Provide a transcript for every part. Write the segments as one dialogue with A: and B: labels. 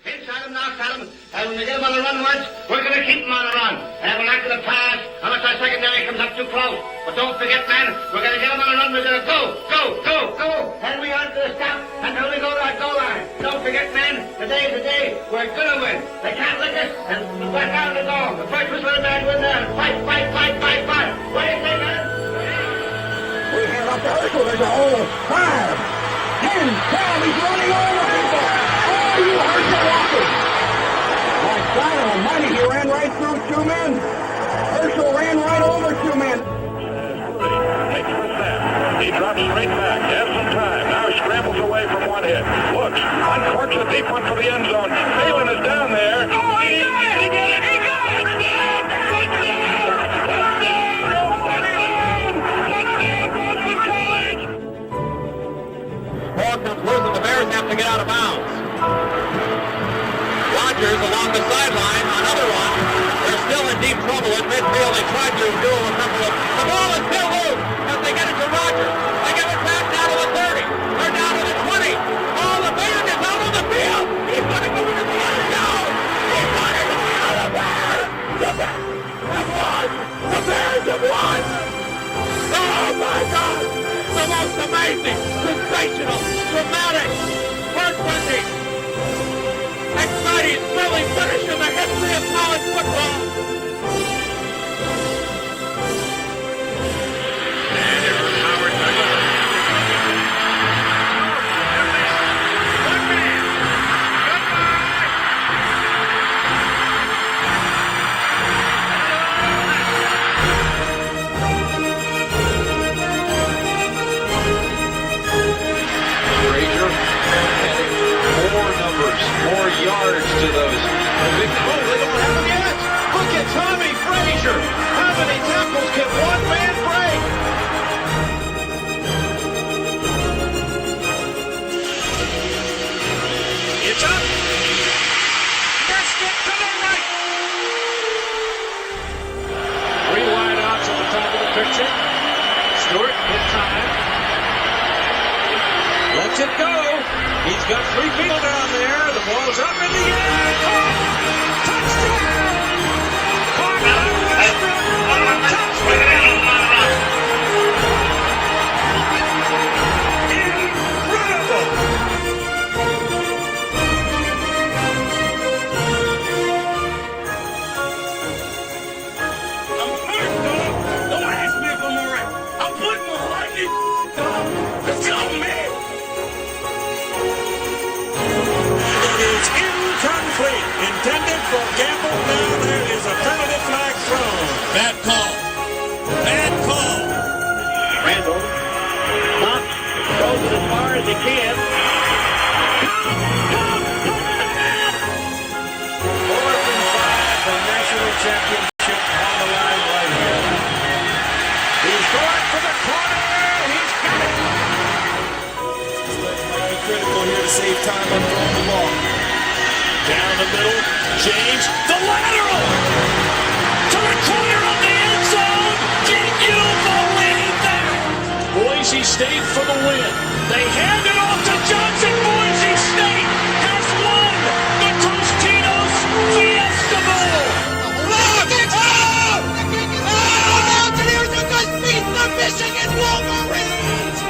A: Inside him, outside him. And when we get him on the run once, we're going to keep him on the run. And we're not going to pass unless our secondary comes up too close. But don't forget, man, we're going to get him on the run. We're going to go. And we aren't going to stop until we go to our goal line. Don't forget, man, today's the day we're going to win. They can't lick us, and we're back out of the goal. The first whistle of the band win there. Fight. What do you think, man?
B: We hand up to Herschel. There's a hole. 5, 10, 12. He's running over people. Oh, you Herschel Walker. My God almighty, he ran right through 2 men. Herschel ran right over 2 men.
C: Takes the snap. He drops straight back. Has some time. Now scrambles away from one hit. Looks. Uncorks a deep one for the end zone. Phelan is down there. Oh, he got it! He got it!
D: Ball comes loose and the Bears have to get out of bounds. Rodgers along the sideline, another one. They're still in deep trouble at midfield. They tried to do a couple of... The ball is still loose as they get it to Rodgers. They give it back down to the 30. They're down to the 20. Oh, the band is out on the field. He's going to go into the end zone. He's going to go out of there. The Bears have won. The Bears have won. Oh, my God. The most amazing, sensational, dramatic, heart-rending, exciting, thrilling finish in the history of college football.
C: And here's Howard Douglas.
E: More yards to those. Oh, they don't have them yet. Look at Tommy Frazier. How many tackles can one man break? It's up. Burst it to the right. 3 wide outs at the top of the picture. Stewart hit time. Lets it go. He's got 3 people down there. The ball's up in the air. Touchdown! Intended for Gamble. Now there is a penalty flag thrown. Bad call.
A: Randall. Throws it as far as he can.
E: Fourth and 5 for national championship on the line right here. He's going for the corner. He's got it. This might be critical here to save time on throwing the ball. Down the middle, James, the lateral to the corner of the end zone. Can you believe that? Boise State for the win. They hand it off to Johnson. Boise State has won the Tostitos Fiesta Bowl. Mountaineers have just beat the Michigan Wolverines.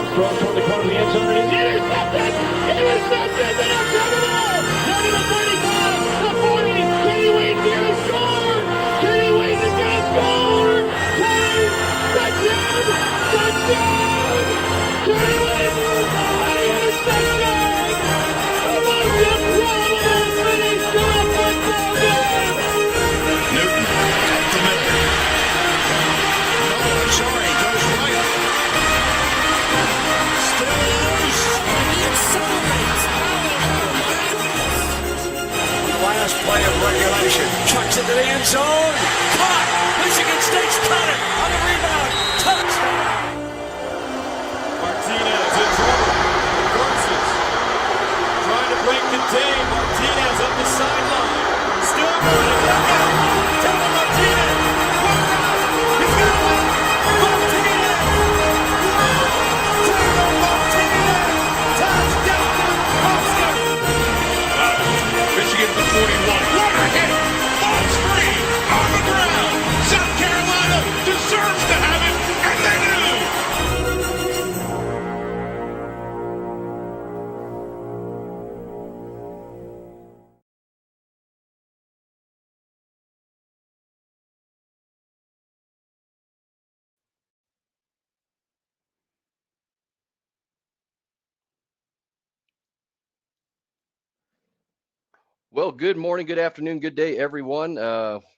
C: Comes thrown toward the corner of the end zone, and it's intercepted! Intercepted! They have done it all! Down to the 35, the 40, Kenny Wayne nearly scored! Kenny Wayne again scored! Touchdown! Touchdown! Kenny Wayne with the high interception! Among the problem finished to a football game!
F: Newton up the middle. No, I'm sorry, goes right. Still loose. He accelerates. Oh, my goodness.
E: Last play of regulation. Chucks into the end zone. Caught. Michigan State's got it on the rebound. Touchdown.
G: Martinez in trouble. Versus. Trying to break contain. Martinez up the sideline. Still running. Look out. Tell Martinez. Look out. He's got it. Martinez. Taylor Martinez. Touchdown. Oscar.
F: Michigan for 41. What a hit! On screen, on the ground. South Carolina deserves to have it, and they do.
H: Well, good morning, good afternoon, good day, everyone.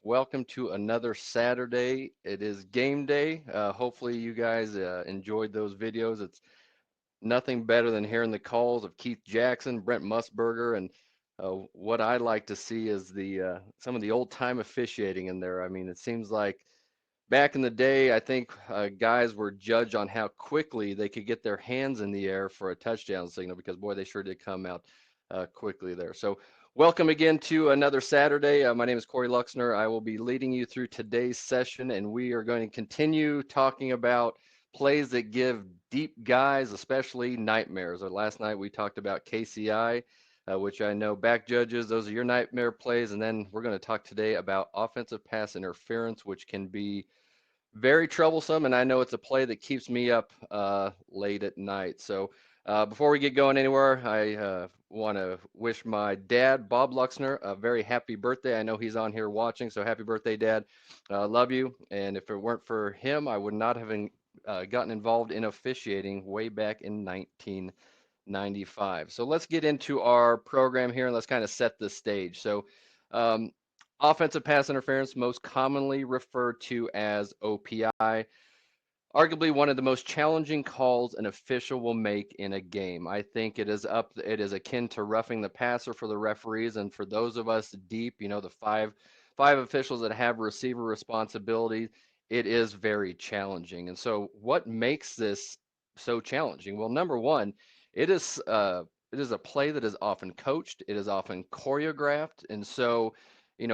H: Welcome to another Saturday. It is game day. Hopefully you guys enjoyed those videos. It's nothing better than hearing the calls of Keith Jackson, Brent Musburger, and what I like to see is the some of the old-time officiating in there. I mean, it seems like back in the day, I think guys were judged on how quickly they could get their hands in the air for a touchdown signal because, boy, they sure did come out quickly there. So welcome again to another Saturday. My name is Corey Luxner. I will be leading you through today's session, and we are going to continue talking about plays that give deep guys, especially nightmares. Last night we talked about KCI, which I know back judges, those are your nightmare plays. And then we're going to talk today about offensive pass interference, which can be very troublesome. And I know it's a play that keeps me up late at night. So before we get going anywhere, I want to wish my dad, Bob Luxner, a very happy birthday. I know he's on here watching, so happy birthday, Dad. Love you. And if it weren't for him, I would not have gotten involved in officiating way back in 1995. So let's get into our program here and let's kind of set the stage. So offensive pass interference, most commonly referred to as OPI. Arguably one of the most challenging calls an official will make in a game. I think it is akin to roughing the passer for the referees, and for those of us deep, the five officials that have receiver responsibility, it is very challenging. And so what makes this so challenging? Well, number one, it is a play that is often coached, it is often choreographed, and so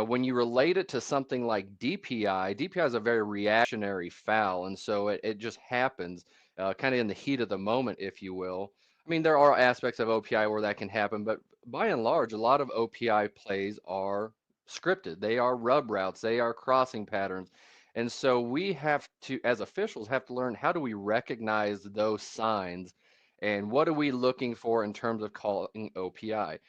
H: when you relate it to something like DPI is a very reactionary foul. And so it just happens kind of in the heat of the moment, if you will. I mean, there are aspects of OPI where that can happen, but by and large, a lot of OPI plays are scripted. They are rub routes, they are crossing patterns. And so we have to, as officials, have to learn how do we recognize those signs and what are we looking for in terms of calling OPI.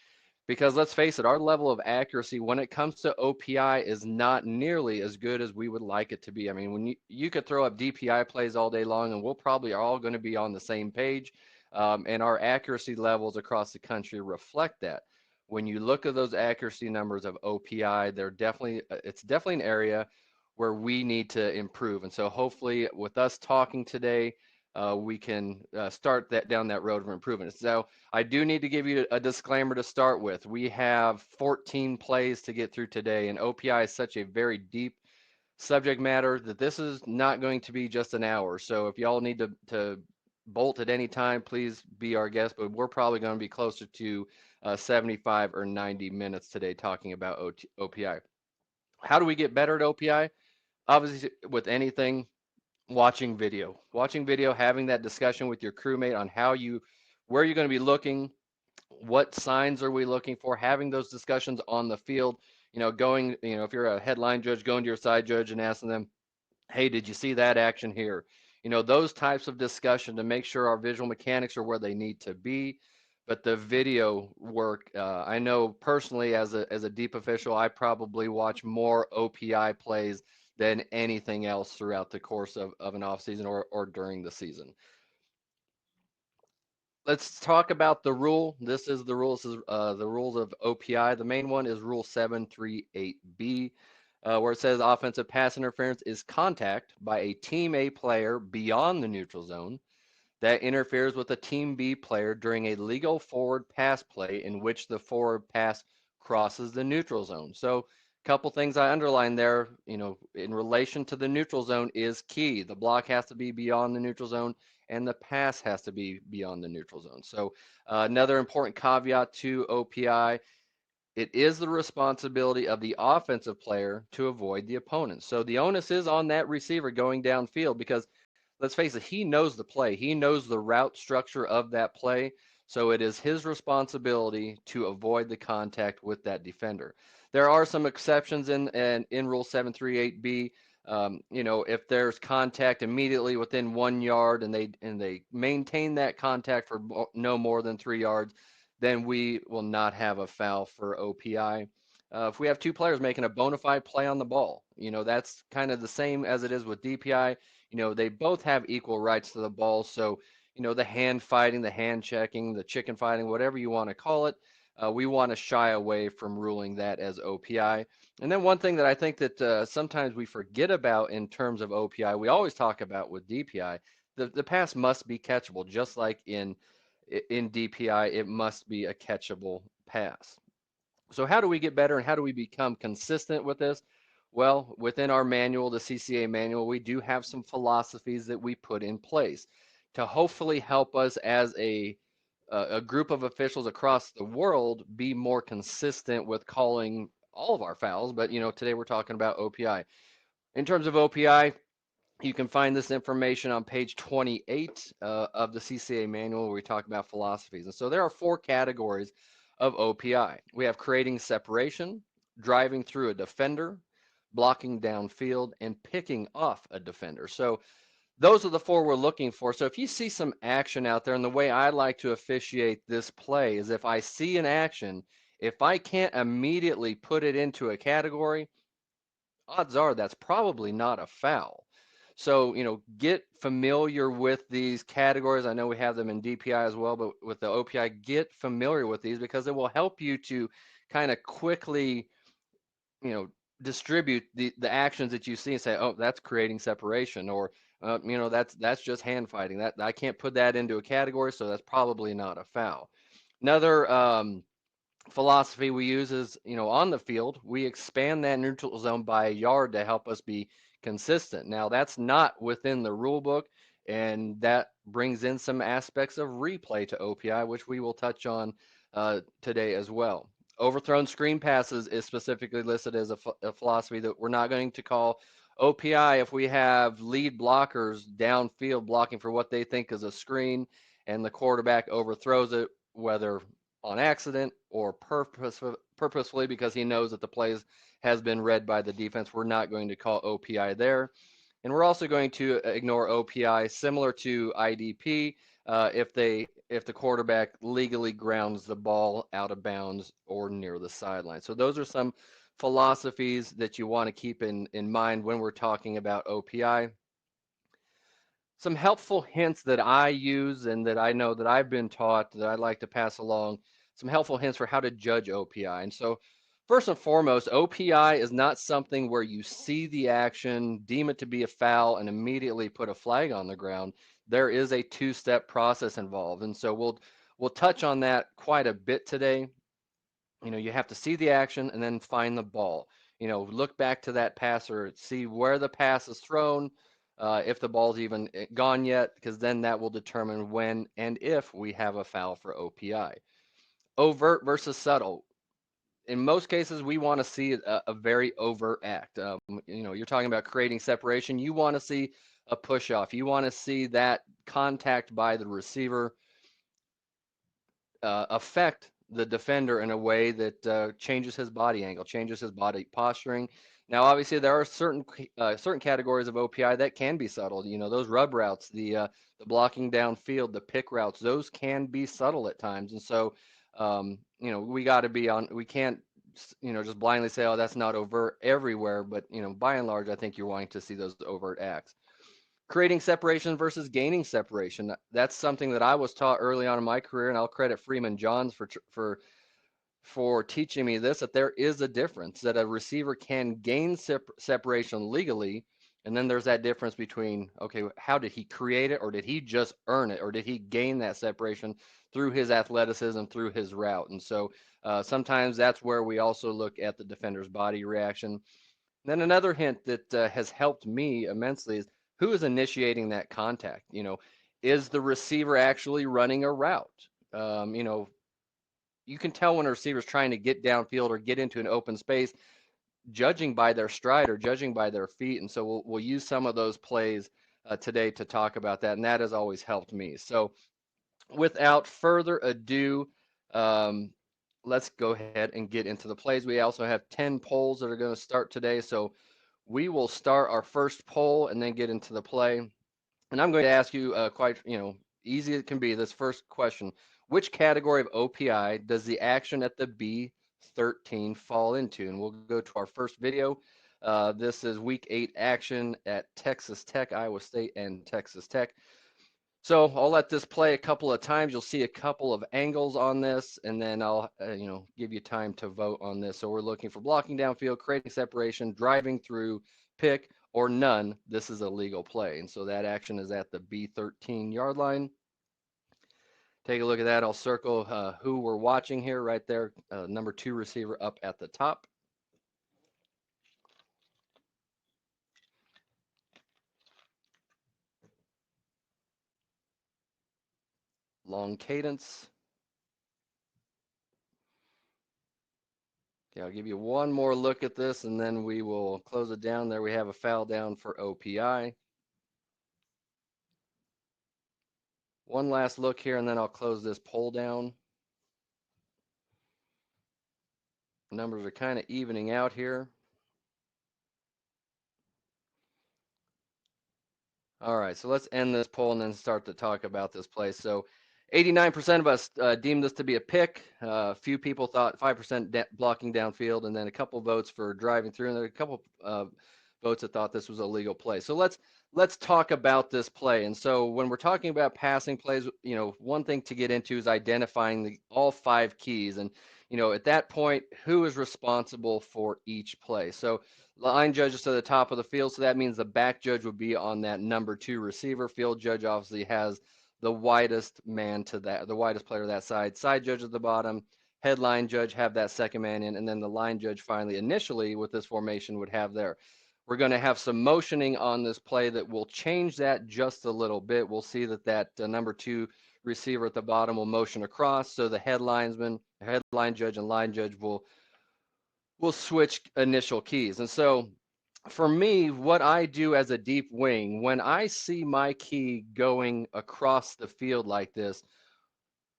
H: Because let's face it, our level of accuracy when it comes to OPI is not nearly as good as we would like it to be. I mean, when you could throw up DPI plays all day long, and we'll probably are all going to be on the same page, and our accuracy levels across the country reflect that. When you look at those accuracy numbers of OPI, it's definitely an area where we need to improve. And so hopefully with us talking today, we can start down that road of improvement. So I do need to give you a disclaimer to start with. We have 14 plays to get through today, and OPI is such a very deep subject matter that this is not going to be just an hour. So if y'all need to bolt at any time, please be our guest, but we're probably going to be closer to 75 or 90 minutes today talking about OPI. How do we get better at OPI? Obviously, with anything, watching video, having that discussion with your crewmate on where you're going to be looking, what signs are we looking for, having those discussions on the field, if you're a headline judge, going to your side judge and asking them, hey, did you see that action here? Those types of discussion to make sure our visual mechanics are where they need to be. But the video work, I know personally as a deep official, I probably watch more OPI plays than anything else throughout the course of an off season or during the season. Let's talk about the rule. This is the rules. This is the rules of OPI. The main one is Rule 738B, where it says offensive pass interference is contact by a Team A player beyond the neutral zone that interferes with a Team B player during a legal forward pass play in which the forward pass crosses the neutral zone. So, a couple things I underlined there, in relation to the neutral zone is key. The block has to be beyond the neutral zone and the pass has to be beyond the neutral zone. So, another important caveat to OPI, it is the responsibility of the offensive player to avoid the opponent. So the onus is on that receiver going downfield because let's face it, he knows the play. He knows the route structure of that play. So it is his responsibility to avoid the contact with that defender. There are some exceptions in Rule 738B. If there's contact immediately within 1 yard and they maintain that contact for no more than 3 yards, then we will not have a foul for OPI. If we have two players making a bona fide play on the ball, that's kind of the same as it is with DPI. They both have equal rights to the ball. So, the hand fighting, the hand checking, the chicken fighting, whatever you want to call it, we want to shy away from ruling that as OPI. And then one thing that I think that sometimes we forget about in terms of OPI, we always talk about with DPI, the pass must be catchable, just like in DPI, it must be a catchable pass. So how do we get better and how do we become consistent with this? Well, within our manual, the CCA manual, we do have some philosophies that we put in place to hopefully help us as a group of officials across the world be more consistent with calling all of our fouls. But, today we're talking about OPI. In terms of OPI, you can find this information on page 28 of the CCA manual where we talk about philosophies. And so there are 4 categories of OPI. We have creating separation, driving through a defender, blocking downfield, and picking off a defender. So those are the 4 we're looking for. So if you see some action out there, and the way I like to officiate this play is if I see an action, if I can't immediately put it into a category, odds are that's probably not a foul. So, get familiar with these categories. I know we have them in DPI as well, but with the OPI, get familiar with these because it will help you to kind of quickly, distribute the actions that you see and say, oh, that's creating separation, or, that's just hand fighting. That I can't put that into a category, so that's probably not a foul. Another philosophy we use is, on the field, we expand that neutral zone by a yard to help us be consistent. Now, that's not within the rule book, and that brings in some aspects of replay to OPI, which we will touch on today as well. Overthrown screen passes is specifically listed as a philosophy that we're not going to call OPI if we have lead blockers downfield blocking for what they think is a screen and the quarterback overthrows it, whether on accident or purposefully because he knows that the plays has been read by the defense. We're not going to call OPI there. And we're also going to ignore OPI similar to IDP if the quarterback legally grounds the ball out of bounds or near the sideline. So those are some philosophies that you want to keep in mind when we're talking about OPI. Some helpful hints that I use and that I know that I've been taught that I'd like to pass along, some helpful hints for how to judge OPI. And so first and foremost, OPI is not something where you see the action, deem it to be a foul, and immediately put a flag on the ground. There is a 2-step process involved. And so we'll touch on that quite a bit today. You have to see the action and then find the ball. Look back to that passer, see where the pass is thrown, if the ball's even gone yet, because then that will determine when and if we have a foul for OPI. Overt versus subtle. In most cases, we want to see a very overt act. You're talking about creating separation. You want to see a push off. You want to see that contact by the receiver affect the defender in a way that changes his body angle, changes his body posturing. Now, obviously, there are certain categories of OPI that can be subtle. You know, those rub routes, the blocking downfield, the pick routes, those can be subtle at times. And so, you know, we got to be on. We can't, you know, just blindly say, oh, that's not overt everywhere. But you know, by and large, I think you're wanting to see those overt acts. Creating separation versus gaining separation. That's something that I was taught early on in my career, and I'll credit Freeman Johns for teaching me this, that there is a difference, that a receiver can gain separation legally, and then there's that difference between, okay, how did he create it, or did he just earn it, or did he gain that separation through his athleticism, through his route? And so sometimes that's where we also look at the defender's body reaction. Then another hint that has helped me immensely is who is initiating that contact. You know, is the receiver actually running a route? You know, you can tell when a receiver is trying to get downfield or get into an open space, judging by their stride or judging by their feet. And so we'll use some of those plays today to talk about that, and that has always helped me. So without further ado, let's go ahead and get into the plays. We also have 10 polls that are going to start today. So we will start our first poll and then get into the play. And I'm going to ask you quite, you know, easy it can be, this first question. Which category of OPI does the action at the B13 fall into? And we'll go to our first video. This is week 8 action at Texas Tech, Iowa State, and Texas Tech. So I'll let this play a couple of times. You'll see a couple of angles on this, and then I'll you know, give you time to vote on this. So we're looking for blocking downfield, creating separation, driving through, pick, or none. This is a legal play. And so that action is at the B13 yard line. Take a look at that. I'll circle who we're watching here right there. Number 2 receiver up at the top. Long cadence. Okay, I'll give you one more look at this, and then we will close it down. There we have a foul down for OPI. One last look here, and then I'll close this poll down. Numbers are kind of evening out here. All right, so let's end this poll and then start to talk about this play. So 89% of us deemed this to be a pick. A few people thought 5% blocking downfield, and then a couple votes for driving through, and there are a couple votes that thought this was a legal play. So let's talk about this play. And so when we're talking about passing plays, you know, one thing to get into is identifying all 5 keys. And, you know, at that point, who is responsible for each play? So line judge is to the top of the field, so that means the back judge would be on that number 2 receiver. Field judge obviously has the widest man to that, the widest player to that side. Side judge at the bottom, headline judge have that second man in, and then the line judge finally, initially with this formation, would have there. We're going to have some motioning on this play that will change that just a little bit. We'll see that number 2 receiver at the bottom will motion across, so the headline judge and line judge will switch initial keys. And so for me, what I do as a deep wing, when I see my key going across the field like this,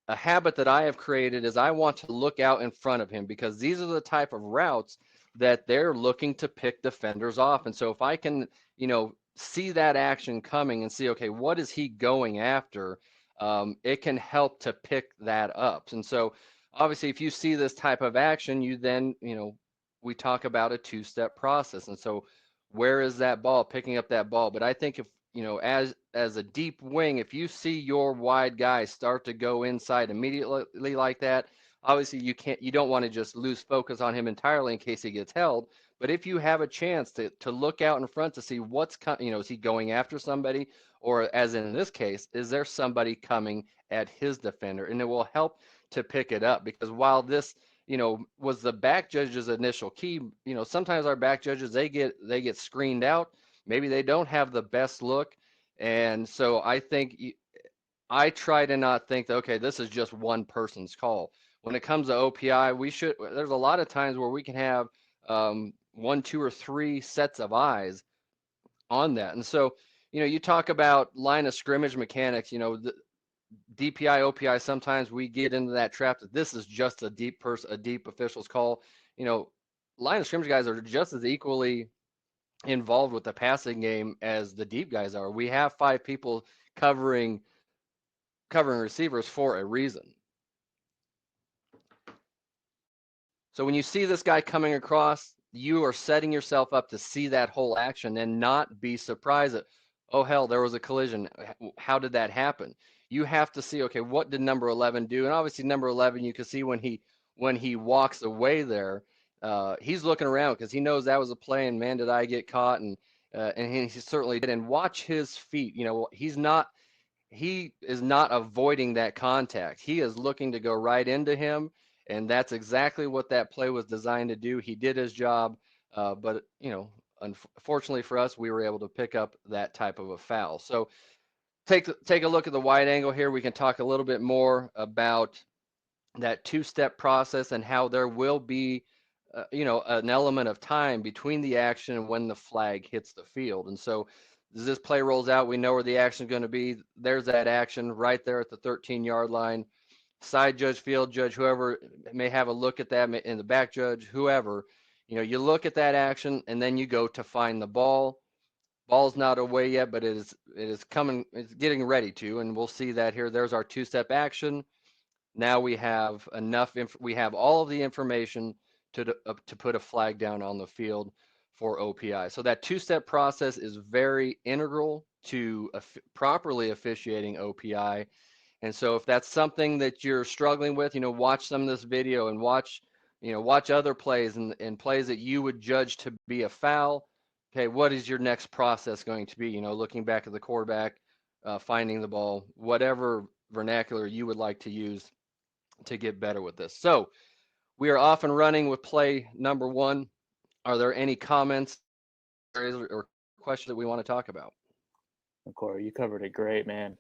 H: a habit that I have created is I want to look out in front of him, because these are the type of routes that they're looking to pick defenders off. And so if I can, you know, see that action coming and see, okay, what is he going after? It can help to pick that up. And so obviously if you see this type of action, you then, you know, we talk about a 2-step process. And so where is that ball, picking up that ball? But I think if, you know, as a deep wing, if you see your wide guy start to go inside immediately like that, obviously you don't want to just lose focus on him entirely in case he gets held. But if you have a chance to look out in front to see what's coming, you know, is he going after somebody, or as in this case, is there somebody coming at his defender? And it will help to pick it up, because while this, you know, was the back judge's initial key, you know, sometimes our back judges, they get screened out. Maybe they don't have the best look. And so I think I try to not think that, okay, this is just one person's call. When it comes to OPI, there's a lot of times where we can have 1, 2, or 3 sets of eyes on that. And so, you know, you talk about line of scrimmage mechanics, you know, the DPI, OPI, sometimes we get into that trap that this is just a deep official's call. You know, line of scrimmage guys are just as equally involved with the passing game as the deep guys are. We have 5 people covering receivers for a reason. So when you see this guy coming across, you are setting yourself up to see that whole action and not be surprised that, oh hell, there was a collision. How did that happen? You have to see, okay, what did number 11 do? And obviously number 11, you can see when he walks away there, he's looking around because he knows that was a play, and man, did I get caught. And he certainly did. And watch his feet. You know, he is not avoiding that contact. He is looking to go right into him. And that's exactly what that play was designed to do. He did his job, but, you know, unfortunately for us, we were able to pick up that type of a foul. So take a look at the wide angle here. We can talk a little bit more about that 2-step process and how there will be, you know, an element of time between the action and when the flag hits the field. And so as this play rolls out, we know where the action is going to be. There's that action right there at the 13-yard line. Side judge, field judge, whoever may have a look at that, in the back judge, whoever, you know, you look at that action and then you go to find the ball. Ball's not away yet, but it is coming, it's getting ready to, and we'll see that here. There's our 2-step action. Now we have we have all of the information to put a flag down on the field for OPI. So that 2-step process is very integral to properly officiating OPI. And so if that's something that you're struggling with, you know, watch some of this video and watch other plays and plays that you would judge to be a foul. Okay, what is your next process going to be? You know, looking back at the quarterback, finding the ball, whatever vernacular you would like to use to get better with this. So we are off and running with play number 1. Are there any comments or questions that we want to talk about?
I: Corey, you covered it great, man.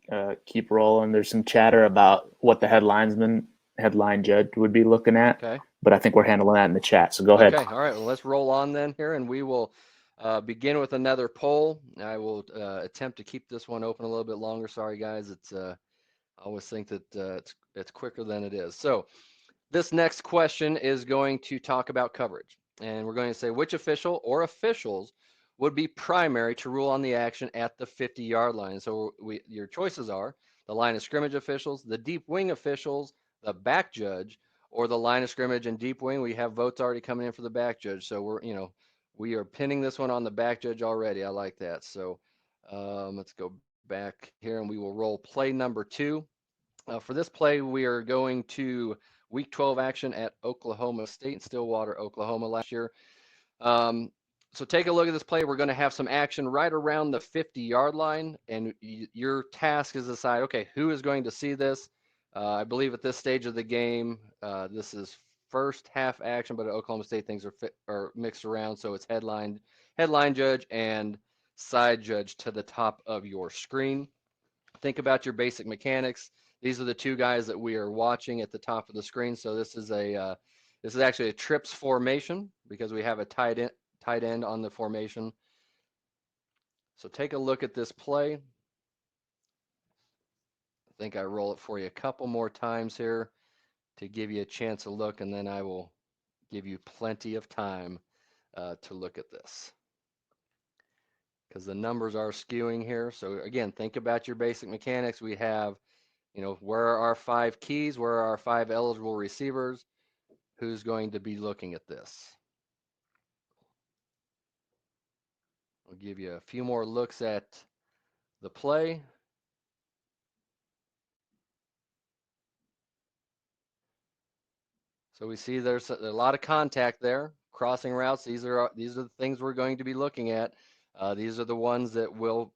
I: Keep rolling. There's some chatter about what the headline judge would be looking at.
H: Okay.
I: But I think we're handling that in the chat. So go ahead.
H: Okay. All right. Well, let's roll on then here, and we will begin with another poll. I will attempt to keep this one open a little bit longer. Sorry, guys. It's I always think that it's quicker than it is. So this next question is going to talk about coverage, and we're going to say which official or officials would be primary to rule on the action at the 50-yard line. So your choices are the line of scrimmage officials, the deep wing officials, the back judge, or the line of scrimmage and deep wing. We have votes already coming in for the back judge. So we are pinning this one on the back judge already. I like that. So let's go back here and we will roll play number 2. For this play, we are going to week 12 action at Oklahoma State in Stillwater, Oklahoma last year. So take a look at this play. We're going to have some action right around the 50-yard line, and your task is to decide, okay, who is going to see this? I believe at this stage of the game, this is first half action, but at Oklahoma State things are mixed around, so it's headline judge and side judge to the top of your screen. Think about your basic mechanics. These are the 2 guys that we are watching at the top of the screen. So this is actually a trips formation because we have a tight end on the formation. So take a look at this play. I think I roll it for you a couple more times here to give you a chance to look, and then I will give you plenty of time to look at this because the numbers are skewing here. So again, think about your basic mechanics. We have, where are our 5 keys? Where are our 5 eligible receivers? Who's going to be looking at this? I'll give you a few more looks at the play. So we see there's a lot of contact there, crossing routes. These are the things we're going to be looking at. These are the ones that will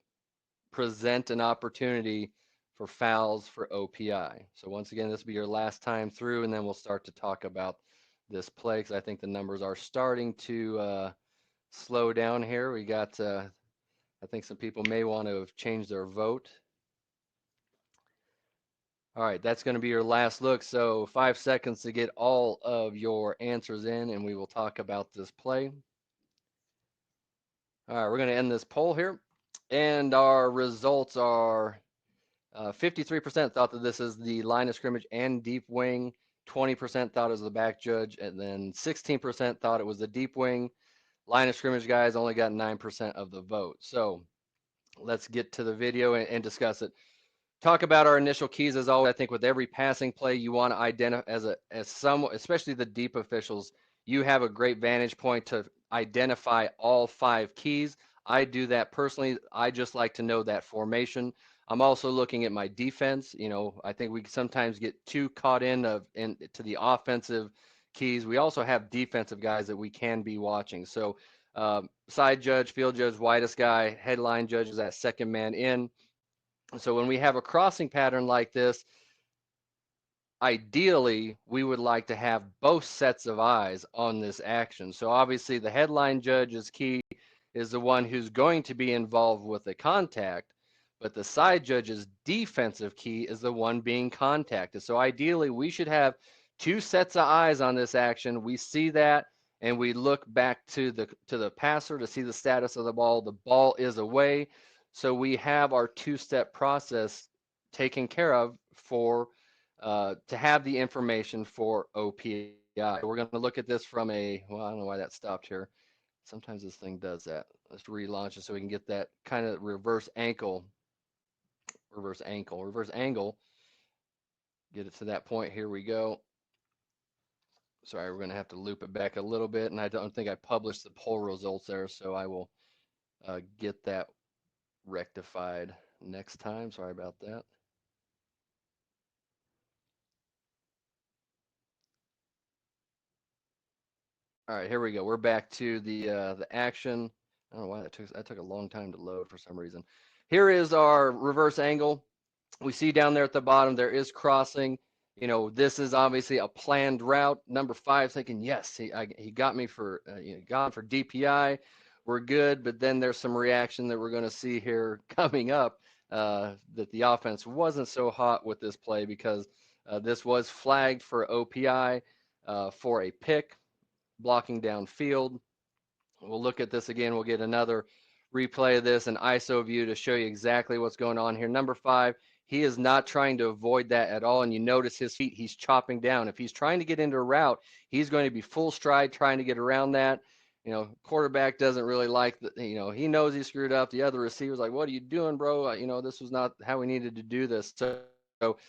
H: present an opportunity for fouls for OPI. So once again, this will be your last time through, and then we'll start to talk about this play because I think the numbers are starting to slow down here. We got, I think some people may want to have changed their vote. All right, that's going to be your last look. So 5 seconds to get all of your answers in, and we will talk about this play. All right, we're going to end this poll here. And our results are 53% thought that this is the line of scrimmage and deep wing. 20% thought it was the back judge, and then 16% thought it was the deep wing. Line of scrimmage guys only got 9% of the vote. So let's get to the video and discuss it. Talk about our initial keys as always. I think with every passing play, you want to identify as some, especially the deep officials, you have a great vantage point to identify all 5 keys. I do that personally. I just like to know that formation. I'm also looking at my defense. You know, I think we sometimes get too caught into the offensive keys. We also have defensive guys that we can be watching. So side judge, field judge, widest guy, headline judge is that second man in. So when we have a crossing pattern like this, ideally, we would like to have both sets of eyes on this action. So obviously the headline judge's key is the one who's going to be involved with the contact, but the side judge's defensive key is the one being contacted. So ideally, we should have 2 sets of eyes on this action. We see that, and we look back to the passer to see the status of the ball. The ball is away. So we have our 2-step process taken care of for to have the information for OPI. We're going to look at this from a, well, I don't know why that stopped here. Sometimes this thing does that. Let's relaunch it so we can get that kind of reverse angle. Get it to that point. Here we go. Sorry, we're going to have to loop it back a little bit, and I don't think I published the poll results there, so I will get that rectified next time. Sorry about that. All right, here we go. We're back to the action. I don't know why that took a long time to load for some reason. Here is our reverse angle. We see down there at the bottom there is crossing. You know, this is obviously a planned route. Number 5 thinking, yes, he got me for gone for DPI. We're good, but then there's some reaction that we're going to see here coming up that the offense wasn't so hot with this play because this was flagged for OPI for a pick, blocking downfield. We'll look at this again. We'll get another replay of this, an ISO view to show you exactly what's going on here. Number 5, he is not trying to avoid that at all, and you notice his feet, he's chopping down. If he's trying to get into a route, he's going to be full stride trying to get around that. You know, quarterback doesn't really like the, you know, he knows he screwed up. The other receiver's like, what are you doing, bro? You know, this was not how we needed to do this. So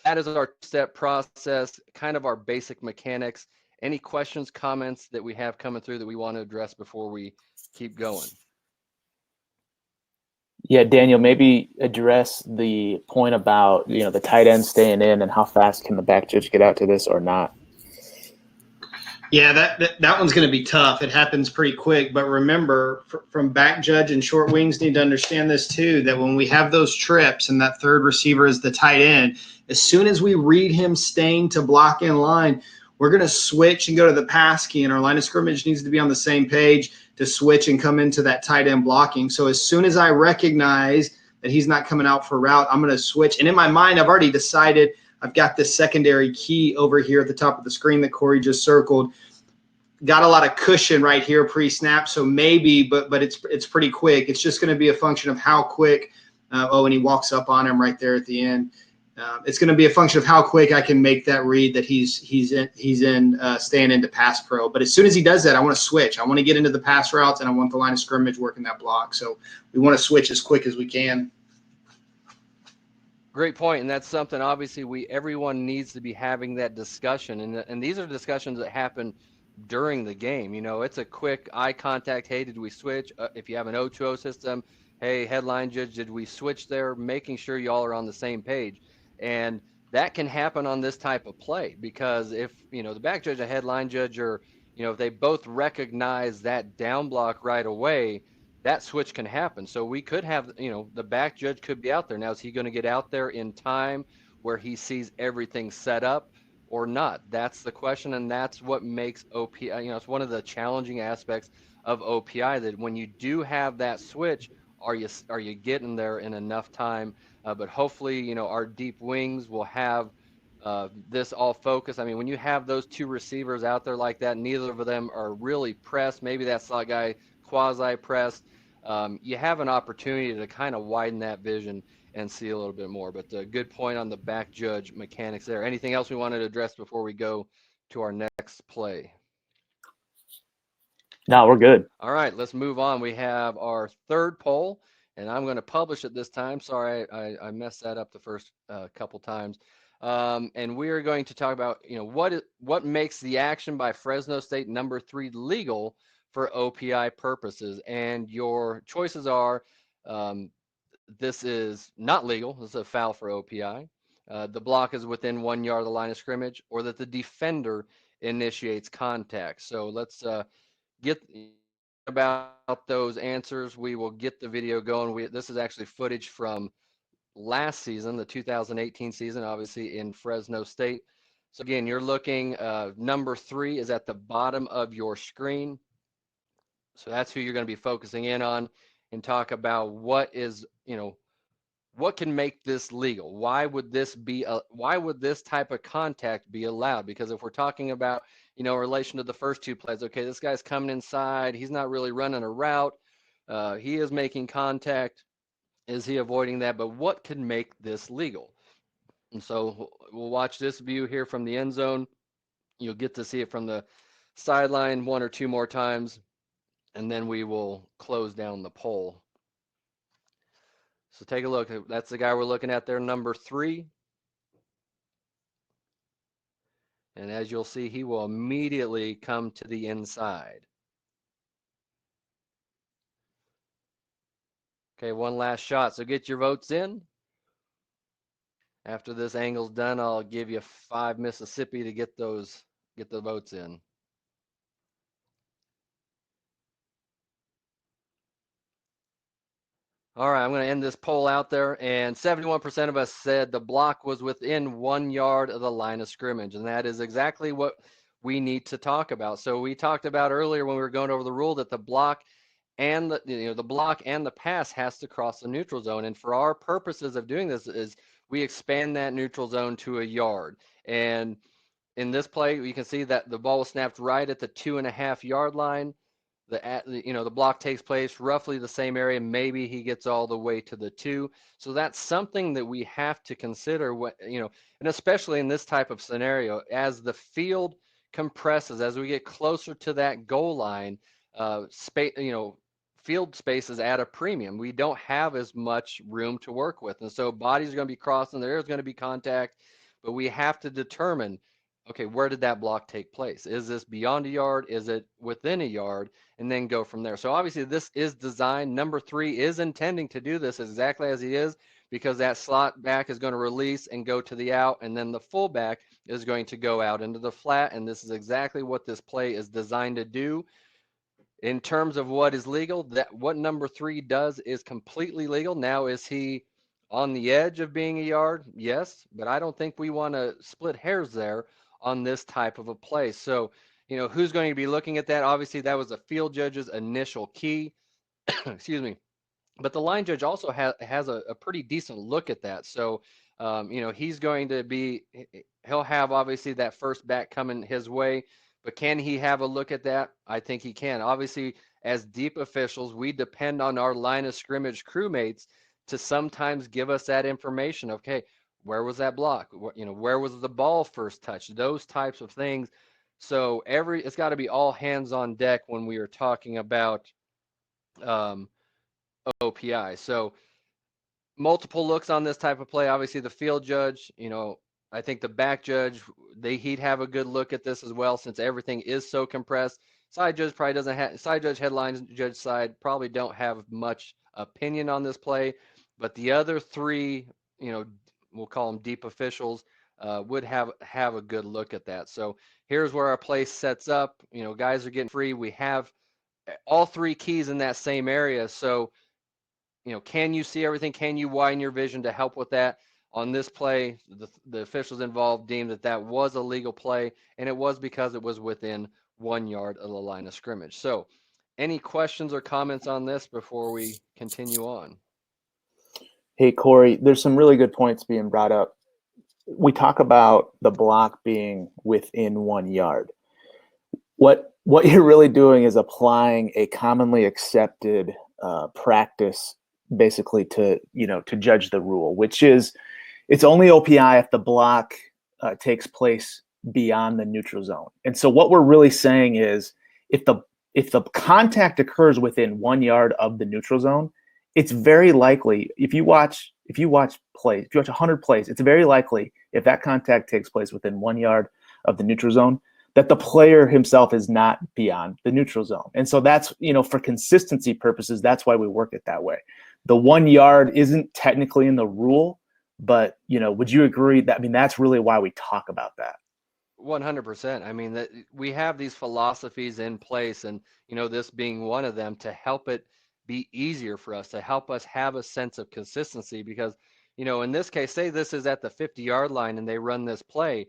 H: that is our step process, kind of our basic mechanics. Any questions, comments that we have coming through that we want to address before we keep going?
I: Yeah, Daniel, maybe address the point about, you know, the tight end staying in and how fast can the back judge get out to this or not?
J: Yeah, that one's going to be tough. It happens pretty quick. But remember, from back judge and short wings need to understand this too, that when we have those trips and that third receiver is the tight end, as soon as we read him staying to block in line, we're going to switch and go to the pass key, and our line of scrimmage needs to be on the same page to switch and come into that tight end blocking. So as soon as I recognize that he's not coming out for a route, I'm going to switch. And in my mind, I've already decided I've got this secondary key over here at the top of the screen that Corey just circled. Got a lot of cushion right here pre-snap, so maybe, but it's pretty quick. It's just going to be a function of how quick. And he walks up on him right there at the end. It's going to be a function of how quick I can make that read that he's staying into pass pro. But as soon as he does that, I want to switch. I want to get into the pass routes, and I want the line of scrimmage working that block. So we want to switch as quick as we can.
H: Great point, and that's something obviously everyone needs to be having that discussion, and these are discussions that happen during the game. You know, it's a quick eye contact. Hey, did we switch? If you have an O2O system, hey, headline judge, did we switch there? Making sure y'all are on the same page, and that can happen on this type of play because if the back judge and headline judge are, if they both recognize that down block right away, that switch can happen. So we could have, the back judge could be out there. Now, is he going to get out there in time where he sees everything set up or not? That's the question, and that's what makes OPI, it's one of the challenging aspects of OPI, that when you do have that switch, are you getting there in enough time? But hopefully, our deep wings will have this all focused. I mean, when you have those two receivers out there like that, neither of them are really pressed. Maybe that slot guy quasi-pressed. You have an opportunity to kind of widen that vision. and see a little bit more. But good point on the back judge mechanics there. Anything else we wanted to address before we go to our next play?
I: No, we're good.
H: All right, let's move on. We have our third poll, and I'm going to publish it this time. Sorry, I messed that up the first couple times. And we are going to talk about, what makes the action by Fresno State number 3 legal for OPI purposes. And your choices are, this is not legal. This is a foul for OPI. The block is within 1 yard of the line of scrimmage, or that the defender initiates contact. So let's get about those answers. We will get the video going. This is actually footage from last season, the 2018 season, obviously in Fresno State. So again, you're looking, number 3 is at the bottom of your screen. So that's who you're going to be focusing in on and talk about what is, what can make this legal? Why would this type of contact be allowed? Because if we're talking about, in relation to the first 2 plays, okay, this guy's coming inside, he's not really running a route, he is making contact. Is he avoiding that? But what can make this legal? And so we'll watch this view here from the end zone. You'll get to see it from the sideline 1 or 2 more times, and then we will close down the poll. So take a look. That's the guy we're looking at there, number 3. And as you'll see, he will immediately come to the inside. Okay, one last shot. So get your votes in. After this angle's done, I'll give you 5 Mississippi to get the votes in. All right, I'm going to end this poll out there, and 71% of us said the block was within 1 yard of the line of scrimmage, and that is exactly what we need to talk about. So we talked about earlier when we were going over the rule that the block and the block and the pass has to cross the neutral zone, and for our purposes of doing this is we expand that neutral zone to 1 yard. And in this play, you can see that the ball was snapped right at the 2.5 yard line. The block takes place roughly the same area. Maybe he gets all the way to the 2. So that's something that we have to consider, and especially in this type of scenario, as the field compresses, as we get closer to that goal line, field space is at a premium. We don't have as much room to work with. And so bodies are going to be crossing, there is going to be contact, but we have to determine, okay, where did that block take place? Is this beyond 1 yard? Is it within 1 yard? And then go from there. So obviously this is designed. Number 3 is intending to do this exactly as he is, because that slot back is going to release and go to the out, and then the fullback is going to go out into the flat. And this is exactly what this play is designed to do. In terms of what is legal, what number 3 does is completely legal. Now, is he on the edge of being 1 yard? Yes, but I don't think we want to split hairs there on this type of a play. So, who's going to be looking at that? Obviously, that was a field judge's initial key. Excuse me. But the line judge also has a pretty decent look at that. So, he's going to he'll have obviously that first back coming his way. But can he have a look at that? I think he can. Obviously, as deep officials, we depend on our line of scrimmage crewmates to sometimes give us that information. Okay, where was that block? Where was the ball first touched? Those types of things. So it's got to be all hands on deck when we are talking about OPI. So multiple looks on this type of play. Obviously, the field judge, I think the back judge, he'd have a good look at this as well, since everything is so compressed. Side judge probably doesn't have, side judge, headline judge side probably don't have much opinion on this play, but the other 3, we'll call them deep officials, would have a good look at that. So here's where our play sets up. Guys are getting free. We have all 3 keys in that same area. So, can you see everything? Can you widen your vision to help with that? On this play, the officials involved deemed that was a legal play, and it was because it was within 1 yard of the line of scrimmage. So any questions or comments on this before we continue on?
I: Hey, Corey, there's some really good points being brought up. We talk about the block being within 1 yard. What you're really doing is applying a commonly accepted practice basically to judge the rule, which is it's only OPI if the block takes place beyond the neutral zone. And so what we're really saying is if the contact occurs within 1 yard of the neutral zone, it's very likely if you watch 100 plays, it's very likely if that contact takes place within 1 yard of the neutral zone that the player himself is not beyond the neutral zone. And so that's, for consistency purposes, that's why we work it that way. The 1 yard isn't technically in the rule, but, would you agree that, that's really why we talk about that?
H: 100%. That we have these philosophies in place, and this being one of them, to help it be easier for us, to help us have a sense of consistency. Because in this case, say this is at the 50-yard line and they run this play,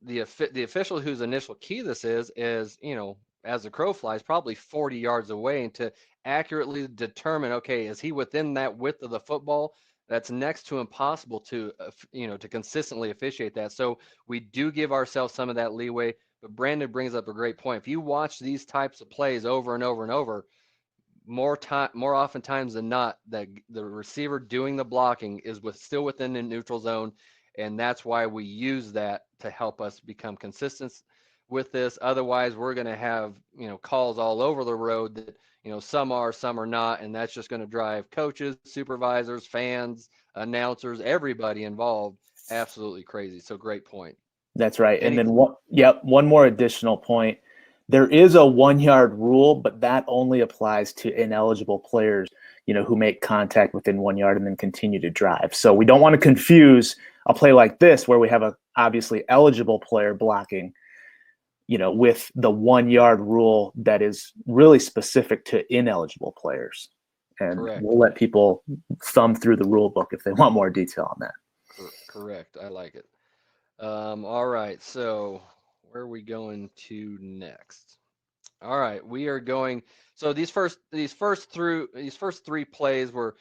H: the official whose initial key this is as the crow flies, probably 40 yards away, and to accurately determine, okay, is he within that width of the football? That's next to impossible to consistently officiate that. So we do give ourselves some of that leeway. But Brandon brings up a great point. If you watch these types of plays over and over and over, more oftentimes than not, that the receiver doing the blocking is still within the neutral zone, and that's why we use that to help us become consistent with this. Otherwise, we're going to have calls all over the road that some are, some are not, and that's just going to drive coaches, supervisors, fans, announcers, everybody involved absolutely crazy. So great point.
I: That's right. And then one more additional point. There is a 1 yard rule, but that only applies to ineligible players, who make contact within 1 yard and then continue to drive. So we don't want to confuse a play like this where we have a obviously eligible player blocking, with the 1 yard rule that is really specific to ineligible players. And
H: Correct.
I: We'll let people thumb through the rule book if they want more detail on that.
H: Correct. I like it. All right. So where are we going to next? All right. We are going. So these first three plays were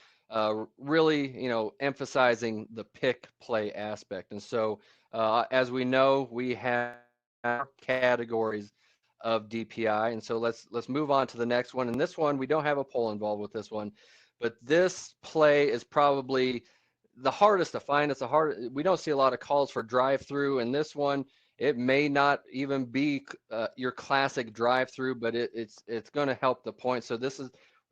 H: really, emphasizing the pick play aspect. And so as we know, we have categories of DPI, and so let's move on to the next one. And this one, we don't have a poll involved with this one, but this play is probably the hardest to find. We don't see a lot of calls for drive-through, and this one, it may not even be your classic drive-through, but it's going to help the point. So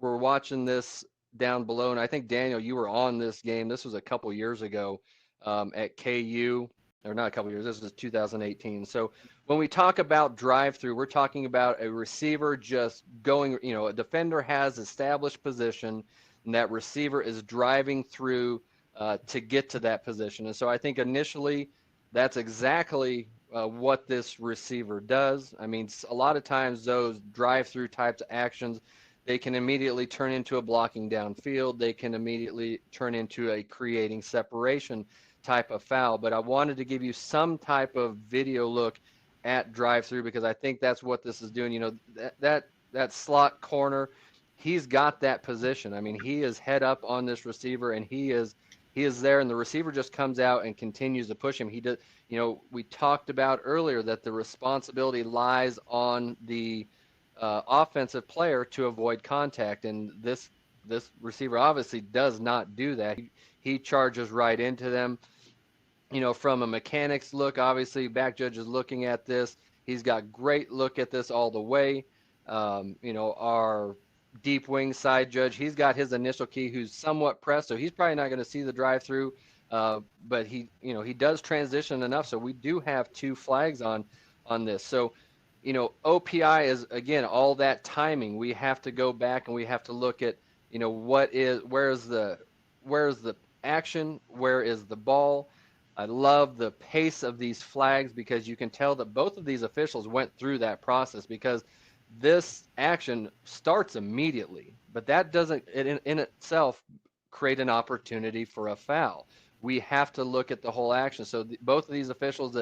H: we're watching this down below, and I think Daniel, you were on this game. This was a couple years ago at KU. Or not a couple years, this was 2018. So when we talk about drive-through, we're talking about a receiver just going, a defender has established position, and that receiver is driving through to get to that position. And so I think initially that's exactly what this receiver does. A lot of times those drive-through types of actions, they can immediately turn into a blocking downfield. They can immediately turn into a creating separation type of foul. But I wanted to give you some type of video look at drive-through, because I think that's what this is doing. That slot corner, he's got that position. He is head up on this receiver, and he is there, and the receiver just comes out and continues to push him. He does, we talked about earlier that the responsibility lies on the offensive player to avoid contact, and this receiver obviously does not do that. He charges right into them. From a mechanics look, obviously back judge is looking at this. He's got great look at this all the way. Our deep wing side judge, he's got his initial key who's somewhat pressed, so he's probably not going to see the drive through. But he does transition enough, so we do have 2 flags on this. So, OPI is, again, all that timing. We have to go back and we have to look at, where's the action, where is the ball. I love the pace of these flags, because you can tell that both of these officials went through that process, because this action starts immediately, but that doesn't in itself create an opportunity for a foul. We have to look at the whole action. So both of these officials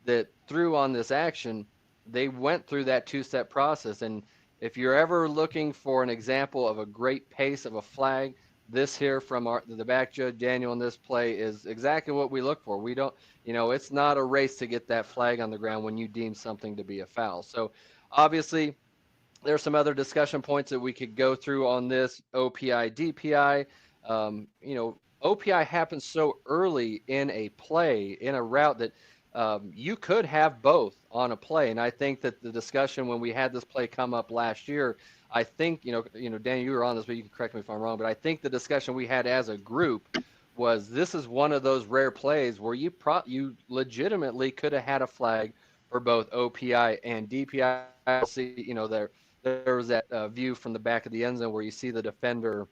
H: that threw on this action, they went through that 2-step process. And if you're ever looking for an example of a great pace of a flag, this here from the back judge Daniel in this play is exactly what we look for. We don't, it's not a race to get that flag on the ground when you deem something to be a foul. So obviously there's some other discussion points that we could go through on this OPI, DPI. You know, OPI happens so early in a play, in a route, that you could have both on a play. And I think that the discussion when we had this play come up last year, I think, Daniel, you were on this, but you can correct me if I'm wrong, but I think the discussion we had as a group was this is one of those rare plays where you legitimately could have had a flag for both OPI and DPI. See, there was that view from the back of the end zone where you see the defender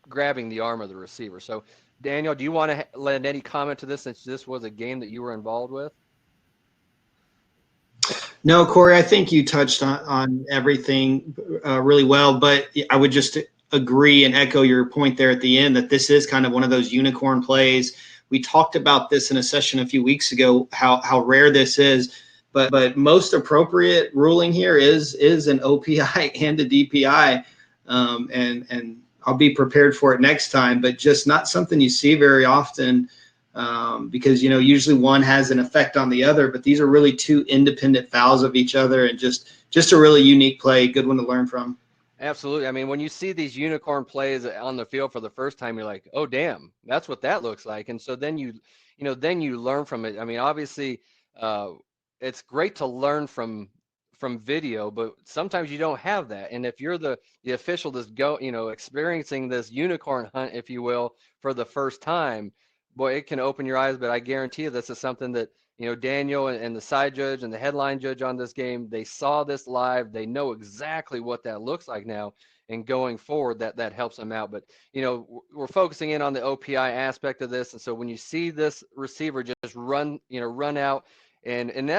H: grabbing the arm of the receiver. So, Daniel, do you want to lend any comment to this, since this was a game that you were involved with?
J: No, Corey, I think you touched on everything really well, but I would just agree and echo your point there at the end that this is kind of one of those unicorn plays. We talked about this in a session a few weeks ago, how rare this is, but most appropriate ruling here is an OPI and a DPI, and I'll be prepared for it next time, but just not something you see very often. Because, usually one has an effect on the other, but these are really two independent fouls of each other, and just a really unique play, good one to learn from.
H: Absolutely. I mean, when you see these unicorn plays on the field for the first time, you're like, oh, damn, that's what that looks like. And so then then you learn from it. I mean, obviously, it's great to learn from video, but sometimes you don't have that. And if you're the official that's experiencing this unicorn hunt, if you will, for the first time, boy, it can open your eyes. But I guarantee you this is something that, Daniel and the side judge and the headline judge on this game, they saw this live. They know exactly what that looks like now. And going forward, that helps them out. But, we're focusing in on the OPI aspect of this. And so when you see this receiver just run out and in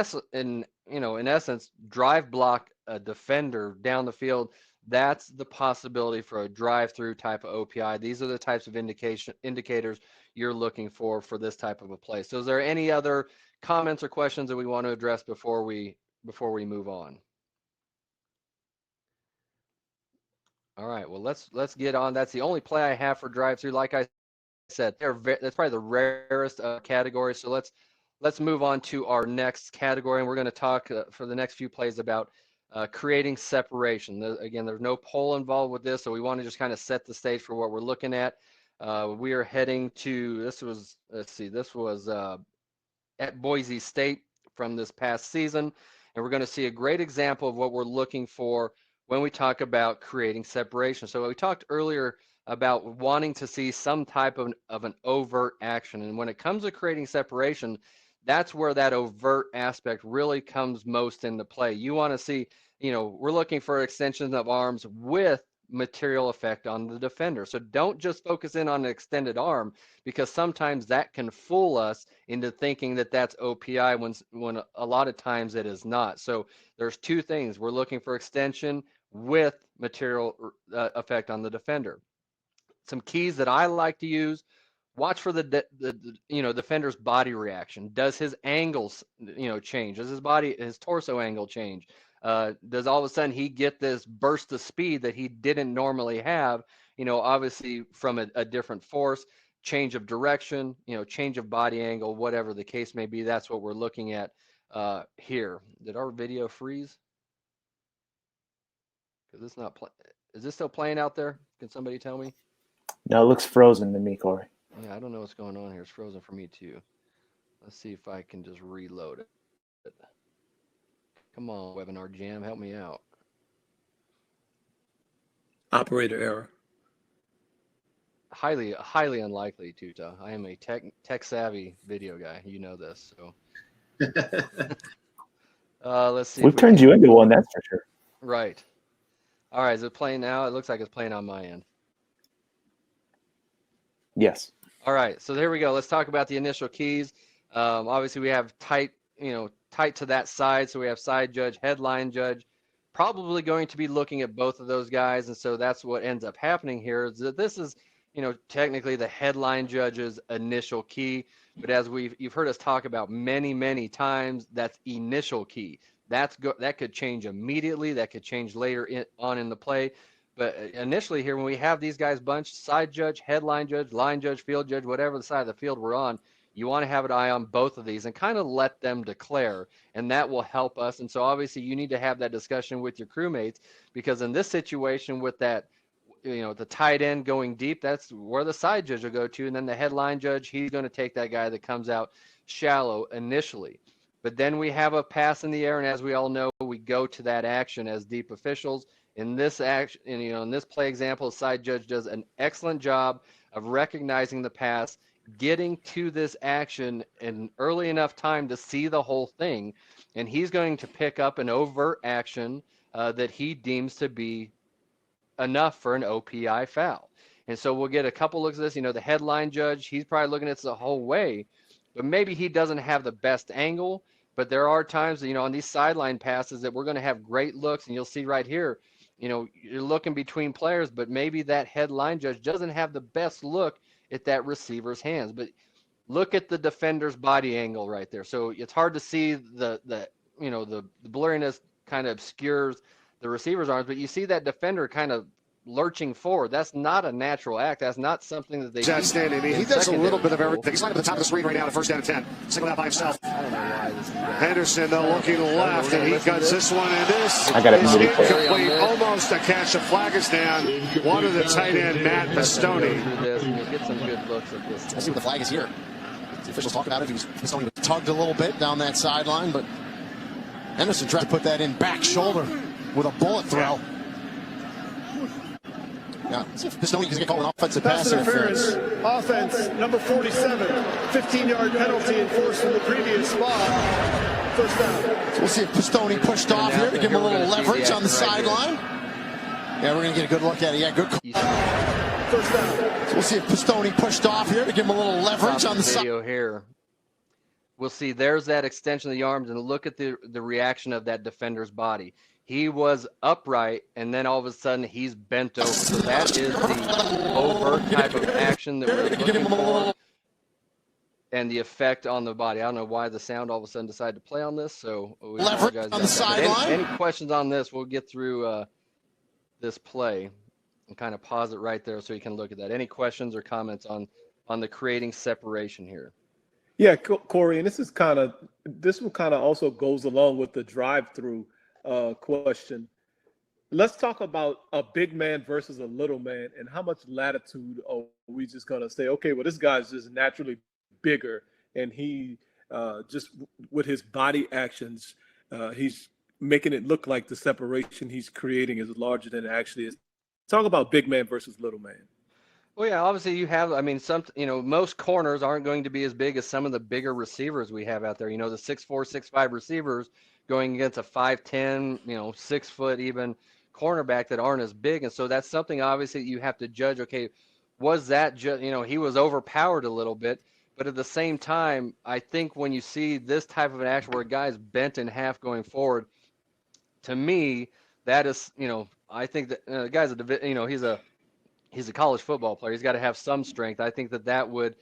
H: essence, drive block a defender down the field, that's the possibility for a drive-through type of OPI. These are the types of indicators you're looking for this type of a play. So is there any other comments or questions that we want to address before we move on? All right, well, let's get on. That's the only play I have for drive-through. Like I said, that's probably the rarest category. So let's move on to our next category, and we're going to talk for the next few plays about creating separation. Again, there's no poll involved with this, so we want to just kind of set the stage for what we're looking at. We are heading to, this was at Boise State from this past season, and we're going to see a great example of what we're looking for when we talk about creating separation. So we talked earlier about wanting to see some type of an overt action, and when it comes to creating separation, that's where that overt aspect really comes most into play. You want to see, we're looking for extensions of arms with material effect on the defender. So don't just focus in on an extended arm, because sometimes that can fool us into thinking that that's OPI when a lot of times it is not. So there's two things. We're looking for extension with material effect on the defender. Some keys that I like to use: watch for the defender's body reaction. Does his angles change? Does his torso angle change? Does all of a sudden he get this burst of speed that he didn't normally have? Obviously from a different force, change of direction, change of body angle, whatever the case may be. That's what we're looking at here. Did our video freeze? Because it's not playing. Is this still playing out there? Can somebody tell me?
I: No, it looks frozen to me, Corey.
H: Yeah, I don't know what's going on here. It's frozen for me too. Let's see if I can just reload it. Come on, Webinar Jam, help me out.
E: Operator error.
H: Highly unlikely, Tuta. I am a tech savvy video guy. You know this. So let's see.
I: We've turned you into one, that's for sure.
H: Right. All right, is it playing now? It looks like it's playing on my end.
I: Yes.
H: All right, so there we go. Let's talk about the initial keys. Obviously, we have tight to that side. So we have side judge, headline judge, probably going to be looking at both of those guys. And so that's what ends up happening here, is that this is, technically the headline judge's initial key. But as you've heard us talk about many times, that's initial key. That could change immediately. That could change later on in the play. But initially here, when we have these guys bunched, side judge, headline judge, line judge, field judge, whatever the side of the field we're on, you want to have an eye on both of these and kind of let them declare, and that will help us. And so obviously you need to have that discussion with your crewmates, because in this situation with that the tight end going deep, that's where the side judge will go to. And then the headline judge, he's going to take that guy that comes out shallow initially. But then we have a pass in the air, and as we all know, we go to that action as deep officials. In this action, in this play example, the side judge does an excellent job of recognizing the pass, getting to this action in early enough time to see the whole thing, and he's going to pick up an overt action that he deems to be enough for an OPI foul. And so we'll get a couple looks at this. The headline judge, he's probably looking at this the whole way, but maybe he doesn't have the best angle. But there are times, on these sideline passes that we're going to have great looks, and you'll see right here, you're looking between players, but maybe that headline judge doesn't have the best look at that receiver's hands. But look at the defender's body angle right there. So it's hard to see the blurriness kind of obscures the receiver's arms, but you see that defender kind of lurching forward. That's not a natural act. That's not something that they do.
K: Outstanding. He does a little bit of everything. He's lined up at the top of the screen right now, first down and 10. Single out by himself.
H: I don't know why this is
K: Henderson, though, looking left, and he guts this one, and this
I: I got it
K: is
I: muted there.
K: incomplete. Almost a catch. The flag is down. One of the tight end, Matt Pistone.
H: We'll get some good looks at this.
L: Let's see what the flag is here. The officials talk about it. Pistone was tugged a little bit down that sideline, but Henderson tried to put that in back shoulder with a bullet throw. Yeah, let's see if Pistone can get called an offensive pass interference.
M: Offense, number 47, 15-yard penalty enforced from the previous spot. First down.
L: So we'll see if Pistone pushed off here to give him a little leverage on the sideline. Yeah, we're going to get a good look at it. Yeah, good call.
M: First down.
L: So we'll see if Pistone pushed off here to give him a little leverage on the
H: video here. We'll see there's that extension of the arms, and look at the reaction of that defender's body. He was upright, and then all of a sudden he's bent over. So that is the overt type of action that we're looking for, and the effect on the body. I don't know why the sound all of a sudden decided to play on this, so we apologize
L: on the sideline.
H: Any questions on this? We'll get through this play and kind of pause it right there so you can look at that. Any questions or comments on the creating separation here?
M: Yeah, Corey, and this one kind of also goes along with the drive-through question. Let's talk about a big man versus a little man, and how much latitude are we just gonna say, okay, well, this guy's just naturally bigger, and he just with his body actions, he's making it look like the separation he's creating is larger than it actually is. Talk about big man versus little man.
H: Well, yeah, obviously you have, most corners aren't going to be as big as some of the bigger receivers we have out there. The 6'4", 6'5" receivers going against a 5'10", 6 foot even cornerback that aren't as big. And so that's something obviously you have to judge. Okay, was that just, he was overpowered a little bit, but at the same time, I think when you see this type of an action where a guy's bent in half going forward, to me, that is, I think that the guy's he's a college football player. He's got to have some strength. I think that would,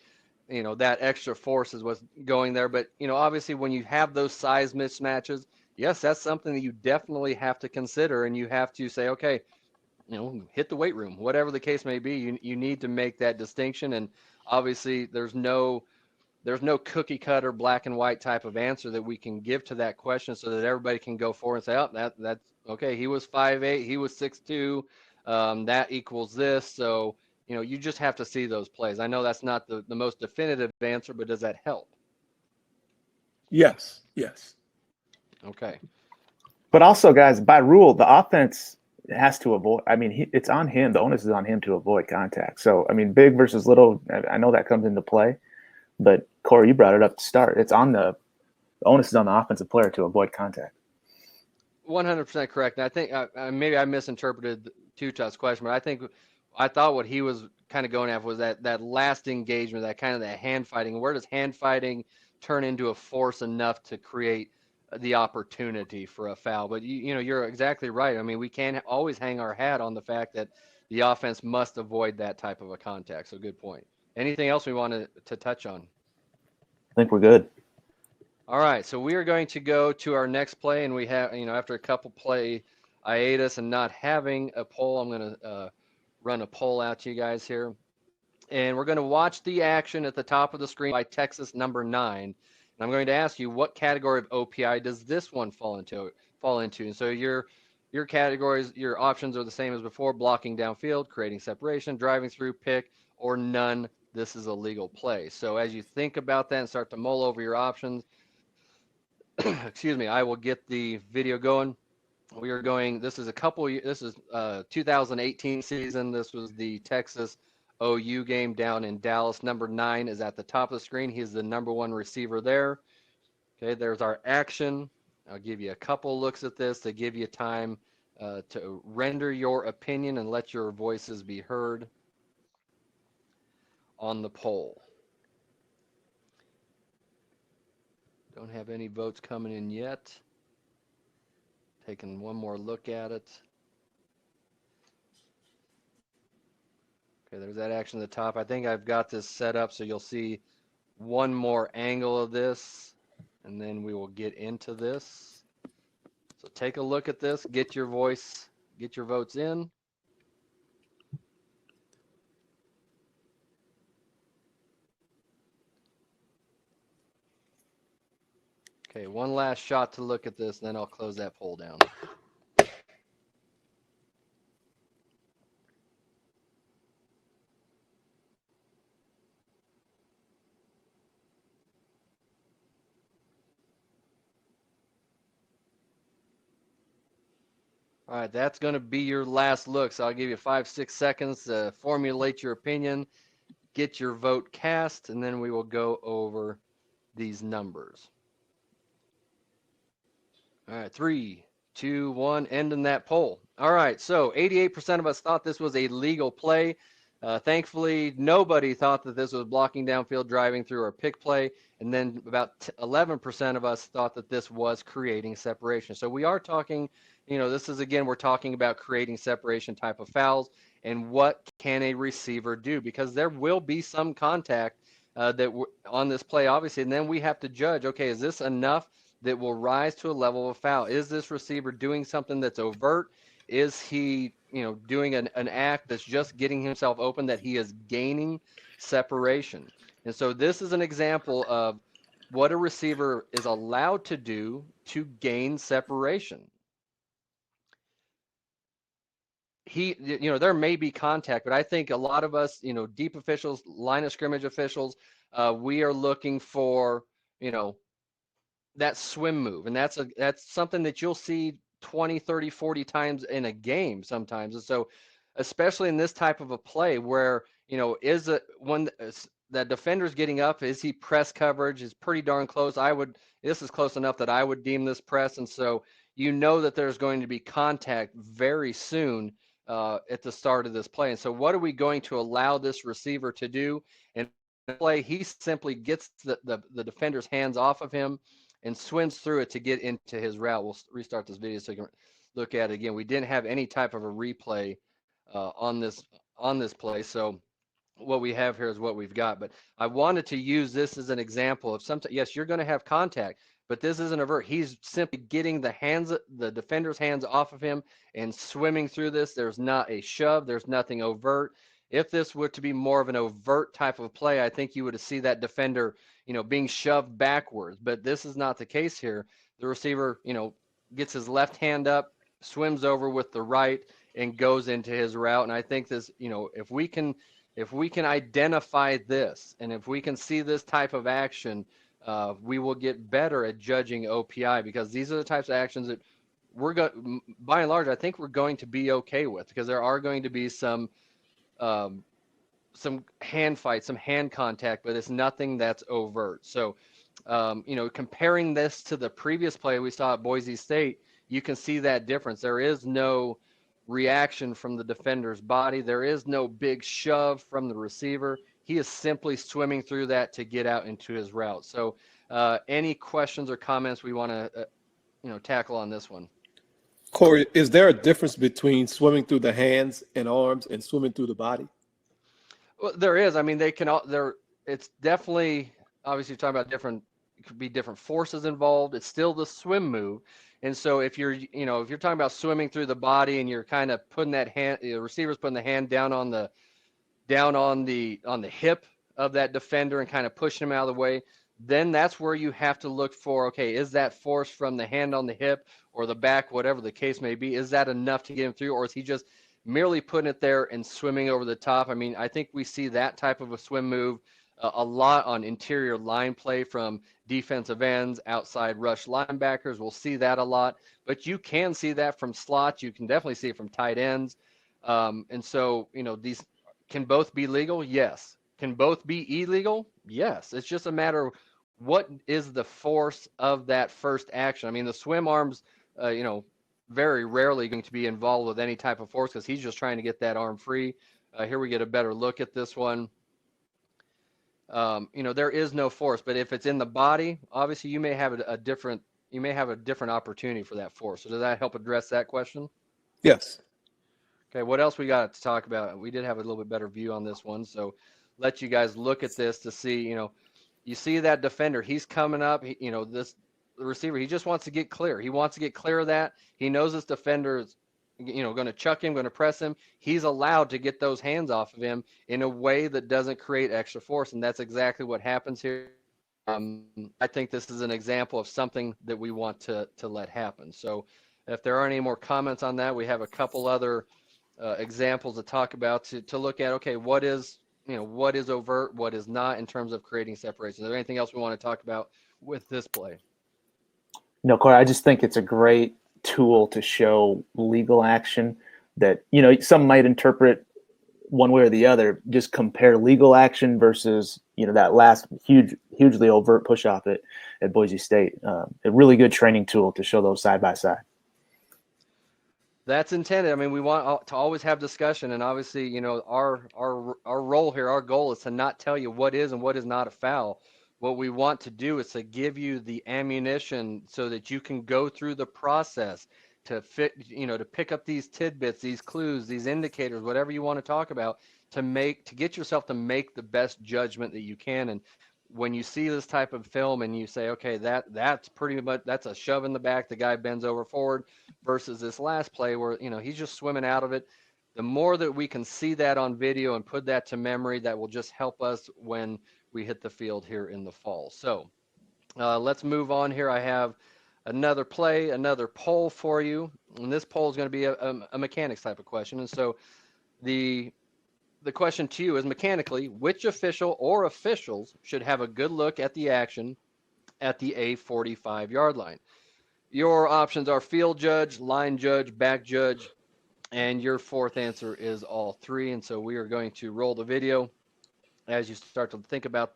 H: that extra force is what's going there. But, obviously when you have those size mismatches, yes, that's something that you definitely have to consider. And you have to say, okay, hit the weight room, whatever the case may be. You need to make that distinction. And obviously there's no cookie cutter black and white type of answer that we can give to that question so that everybody can go forward and say, oh, that's okay. He was 5'8", he was 6'2". That equals this. So, you just have to see those plays. I know that's not the most definitive answer, but does that help?
M: Yes.
H: Okay.
I: But also, guys, by rule, the offense has to avoid. It's on him. The onus is on him to avoid contact. So, big versus little, I know that comes into play. But, Corey, you brought it up to start. It's on the onus is on the offensive player to avoid contact.
H: 100% correct. And I think maybe I misinterpreted Tutah's question, but I thought what he was kind of going after was that last engagement, that kind of that hand fighting. Where does hand fighting turn into a force enough to create the opportunity for a foul? But you're exactly right. We can't always hang our hat on the fact that the offense must avoid that type of a contact. So good point. Anything else we wanted to touch on?
I: I think we're good.
H: All right, so we are going to go to our next play, and we have, after a couple play hiatus and not having a poll, I'm going to run a poll out to you guys here. And we're going to watch the action at the top of the screen by Texas number 9. And I'm going to ask you, what category of OPI does this one fall into? And so you're your categories, your options are the same as before: blocking downfield, creating separation, driving through, pick, or none. This is a legal play. So as you think about that and start to mull over your options, excuse me, I will get the video going. We are going, this is 2018 season. This was the Texas OU game down in Dallas. Number 9 is at the top of the screen. He's the number 1 receiver there. Okay, there's our action. I'll give you a couple looks at this to give you time to render your opinion and let your voices be heard on the poll. Don't have any votes coming in yet. Taking one more look at it. Okay, there's that action at the top. I think I've got this set up so you'll see one more angle of this, and then we will get into this. So take a look at this, get your votes in. Okay, one last shot to look at this, and then I'll close that poll down. All right, that's going to be your last look. So I'll give you 5-6 seconds to formulate your opinion, get your vote cast, and then we will go over these numbers. All right, 3, 2, 1, ending that poll. All right, so 88% of us thought this was a legal play. Thankfully, nobody thought that this was blocking downfield, driving through, or pick play. And then about 11% of us thought that this was creating separation. So we are talking, this is, again, we're talking about creating separation type of fouls. And what can a receiver do? Because there will be some contact on this play, obviously. And then we have to judge, okay, is this enough that will rise to a level of foul? Is this receiver doing something that's overt? Is he, doing an act that's just getting himself open, that he is gaining separation? And so this is an example of what a receiver is allowed to do to gain separation. There may be contact, but I think a lot of us, deep officials, line of scrimmage officials, we are looking for, that swim move. And that's something that you'll see 20, 30, 40 times in a game sometimes. And so, especially in this type of a play where, is it when the defender's getting up, is he press coverage? Is pretty darn close. This is close enough that I would deem this press. And so, that there's going to be contact very soon at the start of this play. And so what are we going to allow this receiver to do? And play, he simply gets the defender's hands off of him and swims through it to get into his route. We'll restart this video so you can look at it again. We didn't have any type of a replay on this play, so what we have here is what we've got. But I wanted to use this as an example of something. Yes, you're going to have contact, but this isn't overt. He's simply getting the defender's hands off of him and swimming through this. There's not a shove. There's nothing overt. If this were to be more of an overt type of play, I think you would see that defender, being shoved backwards. But this is not the case here. The receiver, gets his left hand up, swims over with the right, and goes into his route. And I think this, if we can identify this, and if we can see this type of action, we will get better at judging OPI, because these are the types of actions that by and large, I think we're going to be okay with, because there are going to be some hand fights, some hand contact, but it's nothing that's overt. So, comparing this to the previous play we saw at Boise State, you can see that difference. There is no reaction from the defender's body. There is no big shove from the receiver. He is simply swimming through that to get out into his route. So any questions or comments we want to, tackle on this one?
M: Corey, is there a difference between swimming through the hands and arms and swimming through the body?
H: Well, there is. I mean, it's definitely, obviously you're talking about it could be different forces involved. It's still the swim move. And so if you're talking about swimming through the body and you're kind of putting that hand, the receiver's putting the hand down on the hip of that defender and kind of pushing him out of the way, then that's where you have to look for, okay, is that force from the hand on the hip or the back, whatever the case may be, is that enough to get him through, or is he just merely putting it there and swimming over the top? I mean, I think we see that type of a swim move a lot on interior line play from defensive ends, outside rush linebackers. We'll see that a lot, but you can see that from slots. You can definitely see it from tight ends. And so, you know, these can both be legal. Yes. Can both be illegal? Yes. It's just a matter of what is the force of that first action. I mean, the swim arms, you know, very rarely going to be involved with any type of force because he's just trying to get that arm free. Here we get a better look at this one. You know, there is no force, but if it's in the body, obviously you may have a different opportunity for that force. So does that help address that question?
M: Yes.
H: Okay, what else we got to talk about? We did have a little bit better view on this one, so let you guys look at this to see, you know, you see that defender, he's coming up, you know, the receiver, he just wants to get clear. He wants to get clear of that. He knows this defender is, you know, going to chuck him, going to press him. He's allowed to get those hands off of him in a way that doesn't create extra force, and that's exactly what happens here. I think this is an example of something that we want to let happen. So if there are any more comments on that, we have a couple other examples to talk about to look at, okay, what is overt, what is not in terms of creating separation. Is there anything else we want to talk about with this play?
I: No, Corey, I just think it's a great tool to show legal action that, you know, some might interpret one way or the other. Just compare legal action versus, you know, that last hugely overt push off at Boise State. A really good training tool to show those side by side.
H: That's intended. I mean, we want to always have discussion, and obviously, you know, our role here, our goal is to not tell you what is and what is not a foul. What we want to do is to give you the ammunition so that you can go through the process to pick up these tidbits, these clues, these indicators, whatever you want to talk about, to get yourself to make the best judgment that you can. And when you see this type of film and you say, okay, that's pretty much, that's a shove in the back, the guy bends over forward, versus this last play where, you know, he's just swimming out of it. The more that we can see that on video and put that to memory, that will just help us when we hit the field here in the fall. So let's move on here. I have another play, another poll for you. And this poll is going to be a mechanics type of question. And so the question to you is, mechanically, which official or officials should have a good look at the action at the A45 yard line? Your options are field judge, line judge, back judge, and your fourth answer is all three. And so we are going to roll the video as you start to think about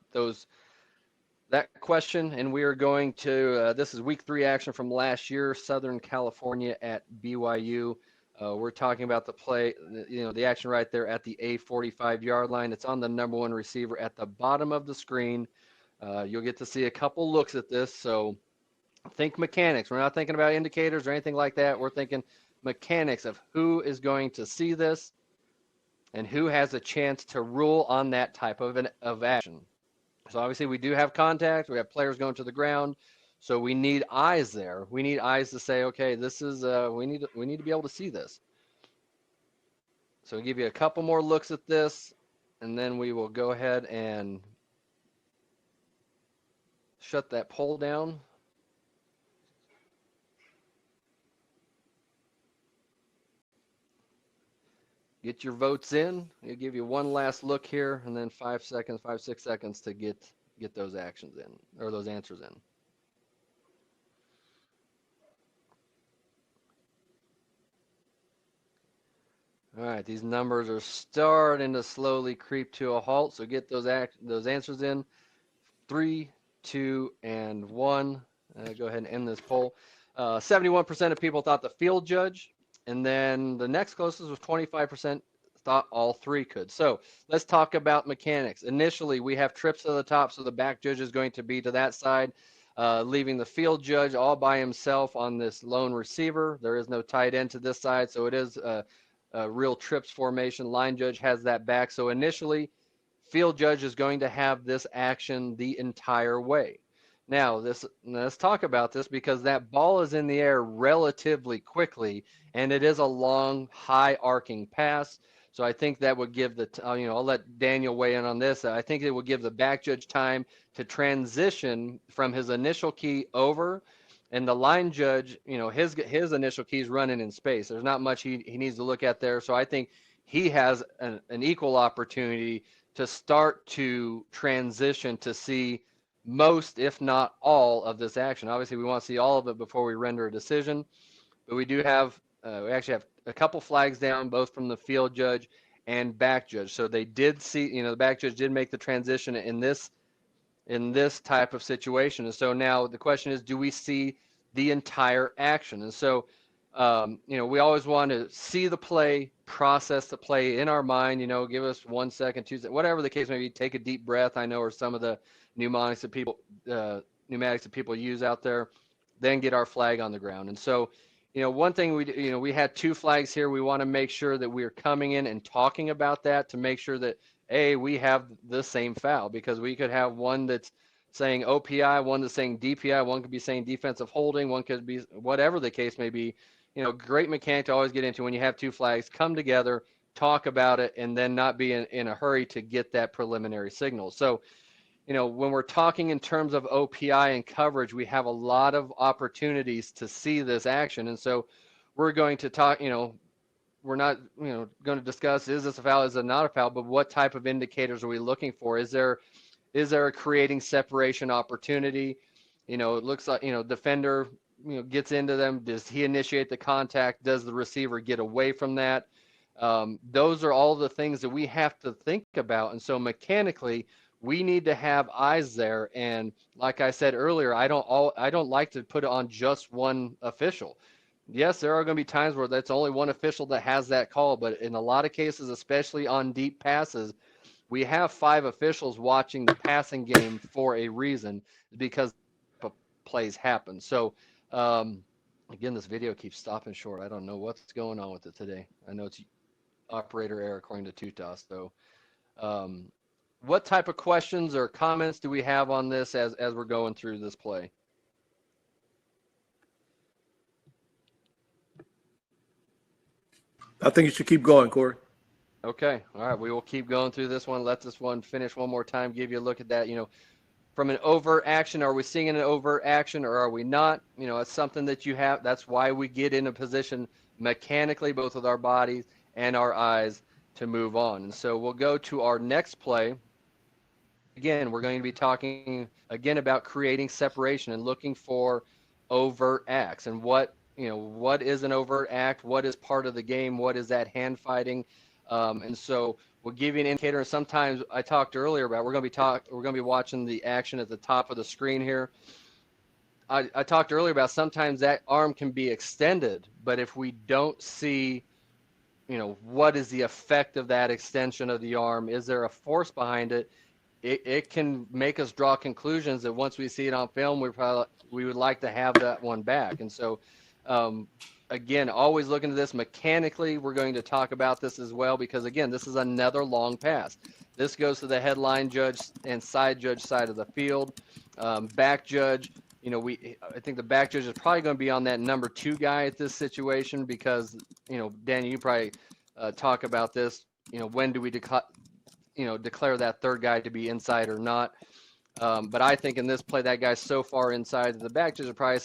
H: that question. And we are going to, this is week 3 action from last year, Southern California at BYU. We're talking about the play, you know, the action right there at the A45 yard line. It's on the number 1 receiver at the bottom of the screen. You'll get to see a couple looks at this. So think mechanics. We're not thinking about indicators or anything like that. We're thinking mechanics of who is going to see this and who has a chance to rule on that type of action. So obviously we do have contact. We have players going to the ground. So we need eyes there. We need eyes to say, okay, this is we need to be able to see this. So I'll give you a couple more looks at this, and then we will go ahead and shut that poll down. Get your votes in. I'll give you one last look here, and then 5 seconds, 5-6 seconds to get those actions in, or those answers in. All right, these numbers are starting to slowly creep to a halt, so get those answers in. 3, 2, and 1. Go ahead and end this poll. 71% of people thought the field judge, and then the next closest was 25% thought all three could. So let's talk about mechanics. Initially, we have trips to the top, so the back judge is going to be to that side, leaving the field judge all by himself on this lone receiver. There is no tight end to this side, so it is a real trips formation. Line judge has that back. So initially, field judge is going to have this action the entire way. Now, let's talk about this, because that ball is in the air relatively quickly, and it is a long, high arcing pass. So I think that would give I'll let Daniel weigh in on this. I think it would give the back judge time to transition from his initial key over, and the line judge, his initial key is running in space. There's not much he needs to look at there. So I think he has an equal opportunity to start to transition to see most, if not all, of this action. Obviously, we want to see all of it before we render a decision, but we actually have a couple flags down, both from the field judge and back judge. So they did see, the back judge did make the transition in this type of situation. And so now the question is, do we see the entire action? And so, we always want to see the play, process the play in our mind, give us 1 second, 2 seconds, whatever the case may be, take a deep breath. I know are some of the pneumatics that people use out there, then get our flag on the ground. And so, one thing we had 2 flags here. We want to make sure that we're coming in and talking about that to make sure that we have the same foul, because we could have one that's saying OPI, one that's saying DPI, one could be saying defensive holding, one could be whatever the case may be. Great mechanic to always get into when you have 2 flags, come together, talk about it, and then not be in a hurry to get that preliminary signal. So, when we're talking in terms of OPI and coverage, we have a lot of opportunities to see this action. And so we're going to talk, we're not, going to discuss, is this a foul, is it not a foul, but what type of indicators are we looking for? Is there a creating separation opportunity? It looks like, defender, gets into them. Does he initiate the contact? Does the receiver get away from that? Those are all the things that we have to think about. And so mechanically, we need to have eyes there. And like I said earlier, I don't like to put it on just one official. Yes, there are going to be times where that's only one official that has that call, but in a lot of cases, especially on deep passes, we have 5 officials watching the passing game for a reason, because plays happen. So, again, this video keeps stopping short. I don't know what's going on with it today. I know it's operator error according to Tutas. So, what type of questions or comments do we have on this as we're going through this play?
M: I think you should keep going, Corey.
H: Okay. All right. We will keep going through this one. Let this one finish one more time. Give you a look at that. From an overt action, are we seeing an overt action or are we not? It's something that you have. That's why we get in a position mechanically, both with our bodies and our eyes, to move on. And so we'll go to our next play. Again, we're going to be talking again about creating separation and looking for overt acts and what is an overt act, what is part of the game, what is that hand fighting, and so we'll give you an indicator. And sometimes I talked earlier about we're going to be watching the action at the top of the screen here. I talked earlier about sometimes that arm can be extended, but if we don't see, what is the effect of that extension of the arm? Is there a force behind it? It can make us draw conclusions that once we see it on film, we would like to have that one back. And so, again, always looking at this mechanically. We're going to talk about this as well because, again, this is another long pass. This goes to the headline judge and side judge side of the field. Back judge, I think the back judge is probably going to be on that number 2 guy at this situation because, Daniel, you probably talk about this. When do we declare that third guy to be inside or not? But I think in this play, that guy's so far inside that the back judge are probably,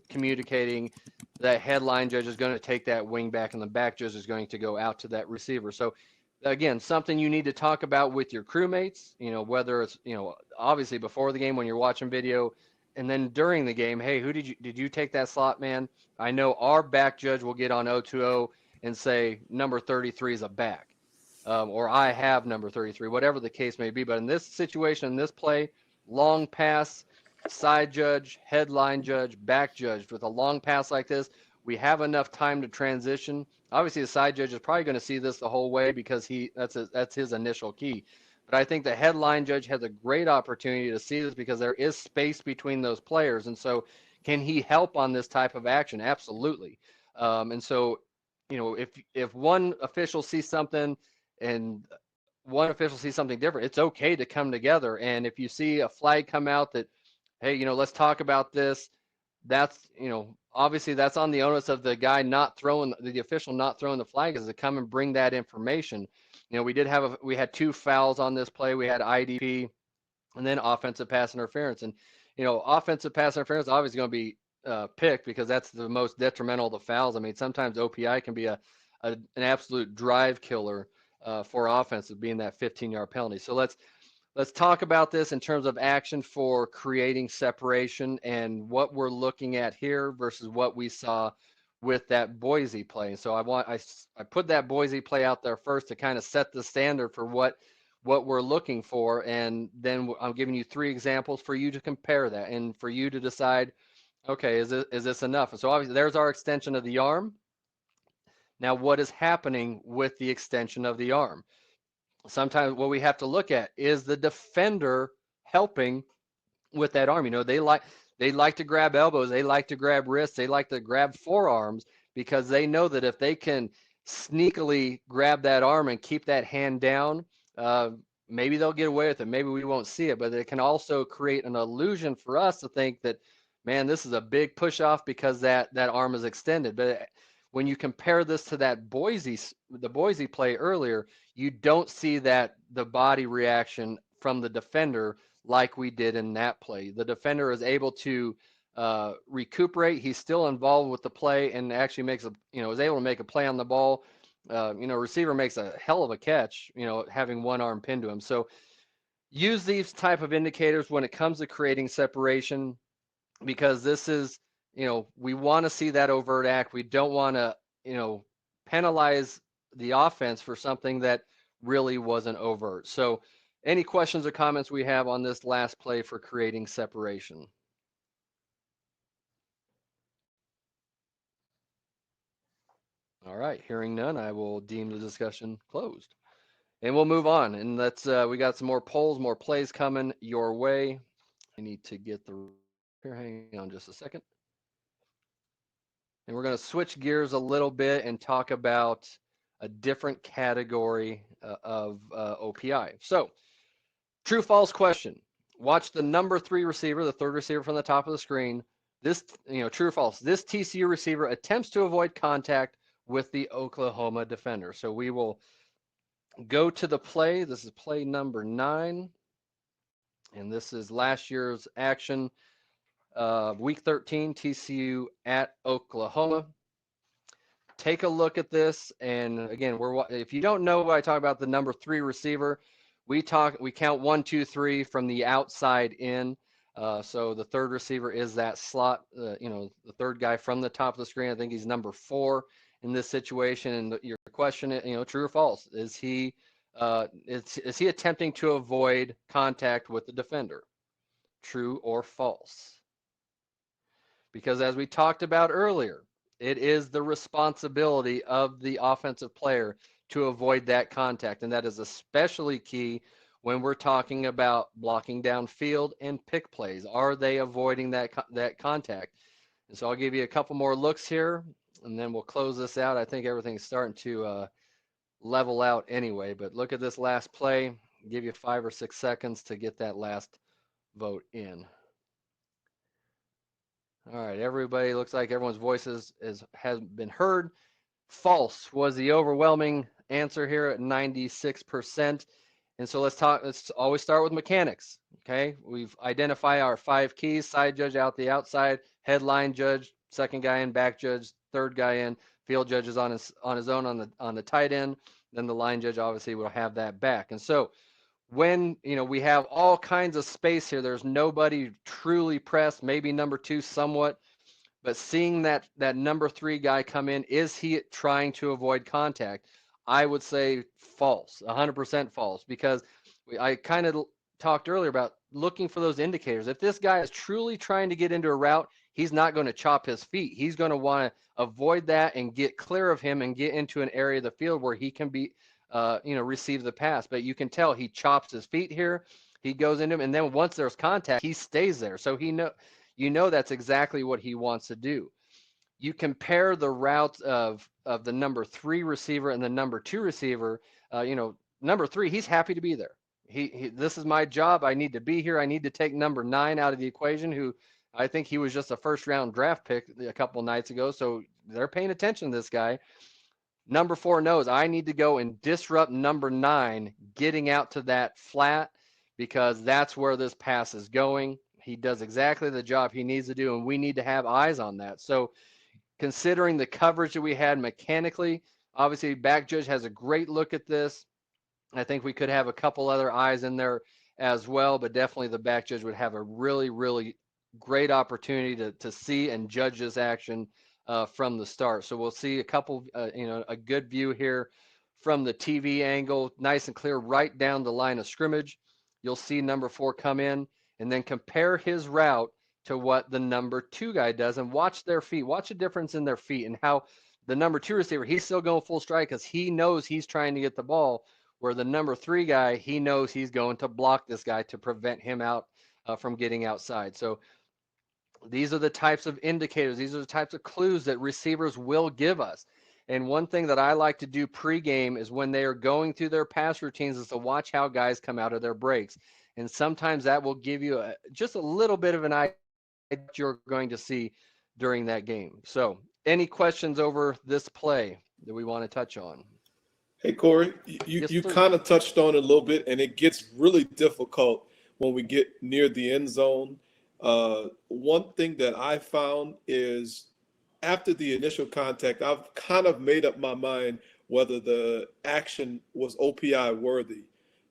H: communicating that headline judge is going to take that wing back and the back judge is going to go out to that receiver. So again, something you need to talk about with your crewmates, whether it's, obviously before the game when you're watching video and then during the game, hey, did you take that slot, man? I know our back judge will get on 020 and say number 33 is a back. Or I have number 33, whatever the case may be. But in this situation, in this play, long pass, side judge, headline judge, back judge. With a long pass like this, we have enough time to transition. Obviously, the side judge is probably going to see this the whole way because that's his initial key. But I think the headline judge has a great opportunity to see this because there is space between those players. And so can he help on this type of action? Absolutely. And so, if one official sees something and one official sees something different, it's okay to come together. And if you see a flag come out that, hey, let's talk about this, that's, obviously that's on the onus of the guy not throwing, the official not throwing the flag, is to come and bring that information. We had 2 fouls on this play. We had IDP and then offensive pass interference. And, offensive pass interference is obviously going to be picked because that's the most detrimental of the fouls. I mean, sometimes OPI can be an absolute drive killer for offensive, being that 15-yard penalty. So let's talk about this in terms of action for creating separation and what we're looking at here versus what we saw with that Boise play. And so I put that Boise play out there first to kind of set the standard for what we're looking for. And then I'm giving you 3 examples for you to compare that and for you to decide, okay, is this enough? And so obviously there's our extension of the arm. Now, what is happening with the extension of the arm? Sometimes what we have to look at is the defender helping with that arm. They like to grab elbows, they like to grab wrists, they like to grab forearms, because they know that if they can sneakily grab that arm and keep that hand down, maybe they'll get away with it. Maybe we won't see it, but it can also create an illusion for us to think that, man, this is a big push off because that arm is extended. But when you compare this to the Boise play earlier, you don't see the body reaction from the defender like we did in that play. The defender is able to recuperate. He's still involved with the play and actually is able to make a play on the ball. Receiver makes a hell of a catch, having one arm pinned to him. So use these type of indicators when it comes to creating separation, because this is, we want to see that overt act. We don't want to, penalize the offense for something that really wasn't overt. So any questions or comments we have on this last play for creating separation? All right, hearing none, I will deem the discussion closed. And we'll move on. And we got some more polls, more plays coming your way. I need to get here, hang on just a second. And we're going to switch gears a little bit and talk about a different category of OPI. So, true false question. Watch the number 3 receiver, the 3rd receiver from the top of the screen. This, true or false. This TCU receiver attempts to avoid contact with the Oklahoma defender. So we will go to the play. This is play number 9. And this is last year's action. Week 13, TCU at Oklahoma. Take a look at this, and again, if you don't know what I talk about, the number 3 receiver, we count 1, 2, 3 from the outside in. So the 3rd receiver is that slot, the 3rd guy from the top of the screen. I think he's number 4 in this situation. And your question, true or false? Is he attempting to avoid contact with the defender? True or false? Because as we talked about earlier, it is the responsibility of the offensive player to avoid that contact. And that is especially key when we're talking about blocking downfield and pick plays. Are they avoiding that contact? And so I'll give you a couple more looks here, and then we'll close this out. I think everything's starting to level out anyway. But look at this last play. I'll give you 5 or 6 seconds to get that last vote in. All right, everybody, looks like everyone's voices has been heard. False was the overwhelming answer here at 96%. And so let's always start with mechanics, okay? We've identified our 5 keys: side judge out the outside, headline judge, 2nd guy in, back judge, 3rd guy in, field judge is on his own on the tight end, then the line judge obviously will have that back. And so when we have all kinds of space here, there's nobody truly pressed, maybe number 2 somewhat, but seeing that number 3 guy come in, is he trying to avoid contact? I would say false, 100% false, because I kind of talked earlier about looking for those indicators. If this guy is truly trying to get into a route, he's not going to chop his feet. He's going to want to avoid that and get clear of him and get into an area of the field where he can be receive the pass. But you can tell he chops his feet here. He goes into him, and then once there's contact, he stays there. So that's exactly what he wants to do. You compare the routes of the number 3 receiver and the number 2 receiver. Number 3, he's happy to be there. This is my job. I need to be here. I need to take number 9 out of the equation, who I think he was just a first-round draft pick a couple nights ago, so they're paying attention to this guy. Number 4 knows I need to go and disrupt number 9 getting out to that flat because that's where this pass is going. He does exactly the job he needs to do, and we need to have eyes on that. So considering the coverage that we had mechanically, obviously back judge has a great look at this. I think we could have a couple other eyes in there as well, but definitely the back judge would have a really, really great opportunity to see and judge this action from the start. So we'll see a couple, a good view here from the TV angle, nice and clear right down the line of scrimmage. You'll see number 4 come in and then compare his route to what the number 2 guy does and watch their feet. Watch the difference in their feet and how the number 2 receiver, he's still going full stride because he knows he's trying to get the ball, where the number 3 guy, he knows he's going to block this guy to prevent him out from getting outside. So these are the types of indicators. These are the types of clues that receivers will give us. And one thing that I like to do pregame is when they are going through their pass routines is to watch how guys come out of their breaks. And sometimes that will give you just a little bit of an idea what you're going to see during that game. So any questions over this play that we want to touch on?
M: Hey, Corey, you kind of touched on it a little bit, and it gets really difficult when we get near the end zone. One thing that I found is after the initial contact, I've kind of made up my mind whether the action was OPI worthy.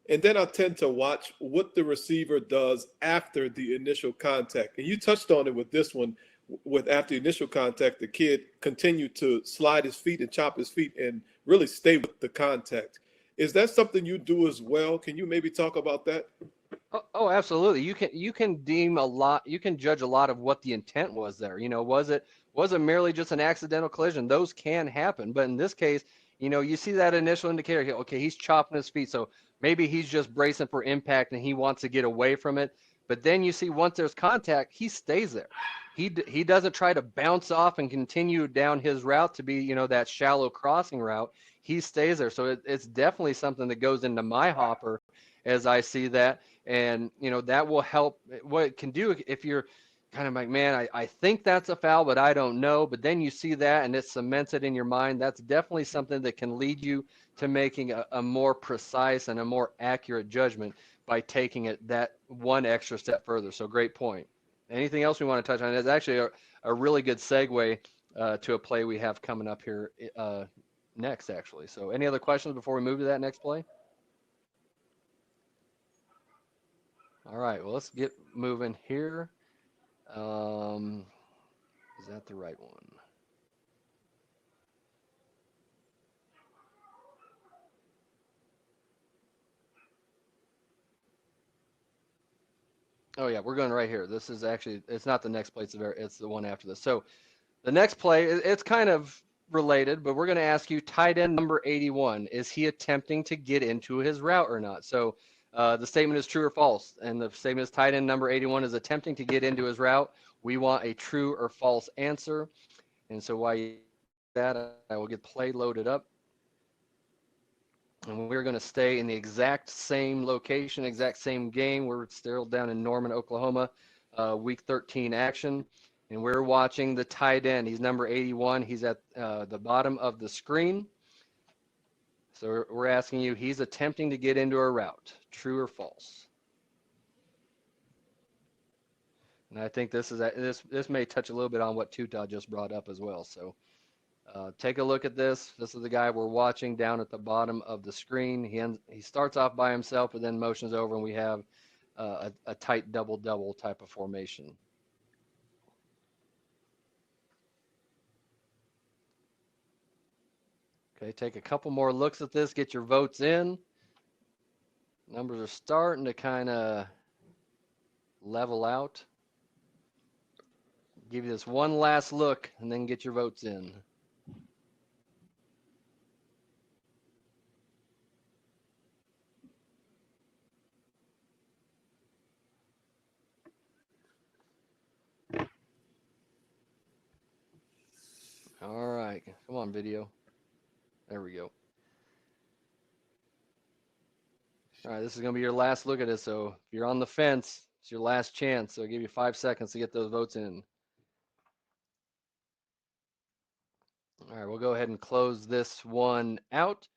M: And then I tend to watch what the receiver does after the initial contact. And you touched on it with this one, with after the initial contact, the kid continued to slide his feet and chop his feet and really stay with the contact. Is that something you do as well? Can you maybe talk about that?
H: Oh, absolutely. You can deem a lot. You can judge a lot of what the intent was there. Was it merely just an accidental collision? Those can happen, but in this case, you see that initial indicator. Okay, he's chopping his feet, so maybe he's just bracing for impact and he wants to get away from it. But then you see once there's contact, he stays there. He doesn't try to bounce off and continue down his route to be that shallow crossing route. He stays there. So it's definitely something that goes into my hopper as I see that. And, that will help. What it can do if you're kind of like, man, I think that's a foul, but I don't know. But then you see that and it cements it in your mind. That's definitely something that can lead you to making a more precise and a more accurate judgment by taking it that one extra step further. So great point. Anything else we want to touch on? It's actually a really good segue to a play we have coming up here next, actually. So any other questions before we move to that next play? All right, well, let's get moving here. Is that the right one? Oh yeah, we're going right here. This is actually, it's not the next play, it's the one after this. So the next play, it's kind of related, but we're going to ask you, tight end number 81, is he attempting to get into his route or not? So the statement is true or false, and the statement is tight end number 81 is attempting to get into his route. We want a true or false answer. And so while you do that, I will get play loaded up. And we're going to stay in the exact same location, exact same game. We're still down in Norman, Oklahoma, week 13 action. And we're watching the tight end. He's number 81. He's at the bottom of the screen. So we're asking you, he's attempting to get into a route. True or false? And I think this may touch a little bit on what Tuta just brought up as well. So take a look at this. This is the guy we're watching down at the bottom of the screen. He starts off by himself, but then motions over, and we have a tight double-double type of formation. Okay, take a couple more looks at this. Get your votes in. Numbers are starting to kind of level out. Give you this one last look, and then get your votes in. All right, come on, video. There we go. All right, this is going to be your last look at it. So if you're on the fence, It's your last chance. So I'll give you 5 seconds to get those votes in. All right, we'll go ahead and close this one out.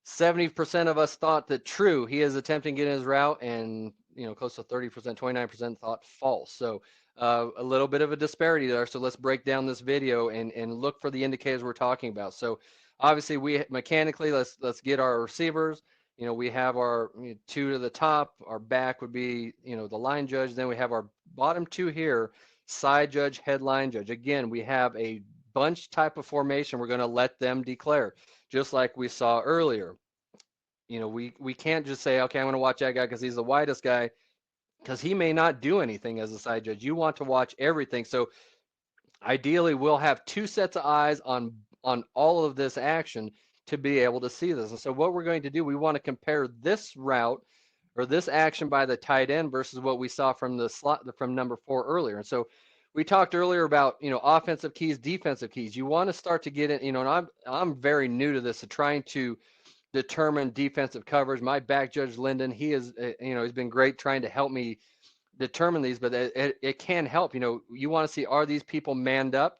H: 70% of us thought that true, he is attempting to get in his route, and close to 30%, 29% thought false. So a little bit of a disparity there. So let's break down this video and look for the indicators we're talking about. So obviously we mechanically, let's get our receivers. We have our 2 to the top. Our back would be the line judge. Then we have our bottom 2 here, side judge, headline judge. Again, we have a bunch type of formation. We're going to let them declare, just like we saw earlier. We can't just say, okay, I'm going to watch that guy because he's the widest guy, because he may not do anything as a side judge. You want to watch everything. So ideally, we'll have 2 sets of eyes on all of this action to be able to see this. And so what we're going to do, we want to compare this route or this action by the tight end versus what we saw from the slot from number 4 earlier. And so we talked earlier about, offensive keys, defensive keys. You want to start to get it, and I'm very new to this, to trying to determine defensive coverage. My back judge, Lyndon, he is, he's been great trying to help me determine these, but it can help. You want to see, are these people manned up?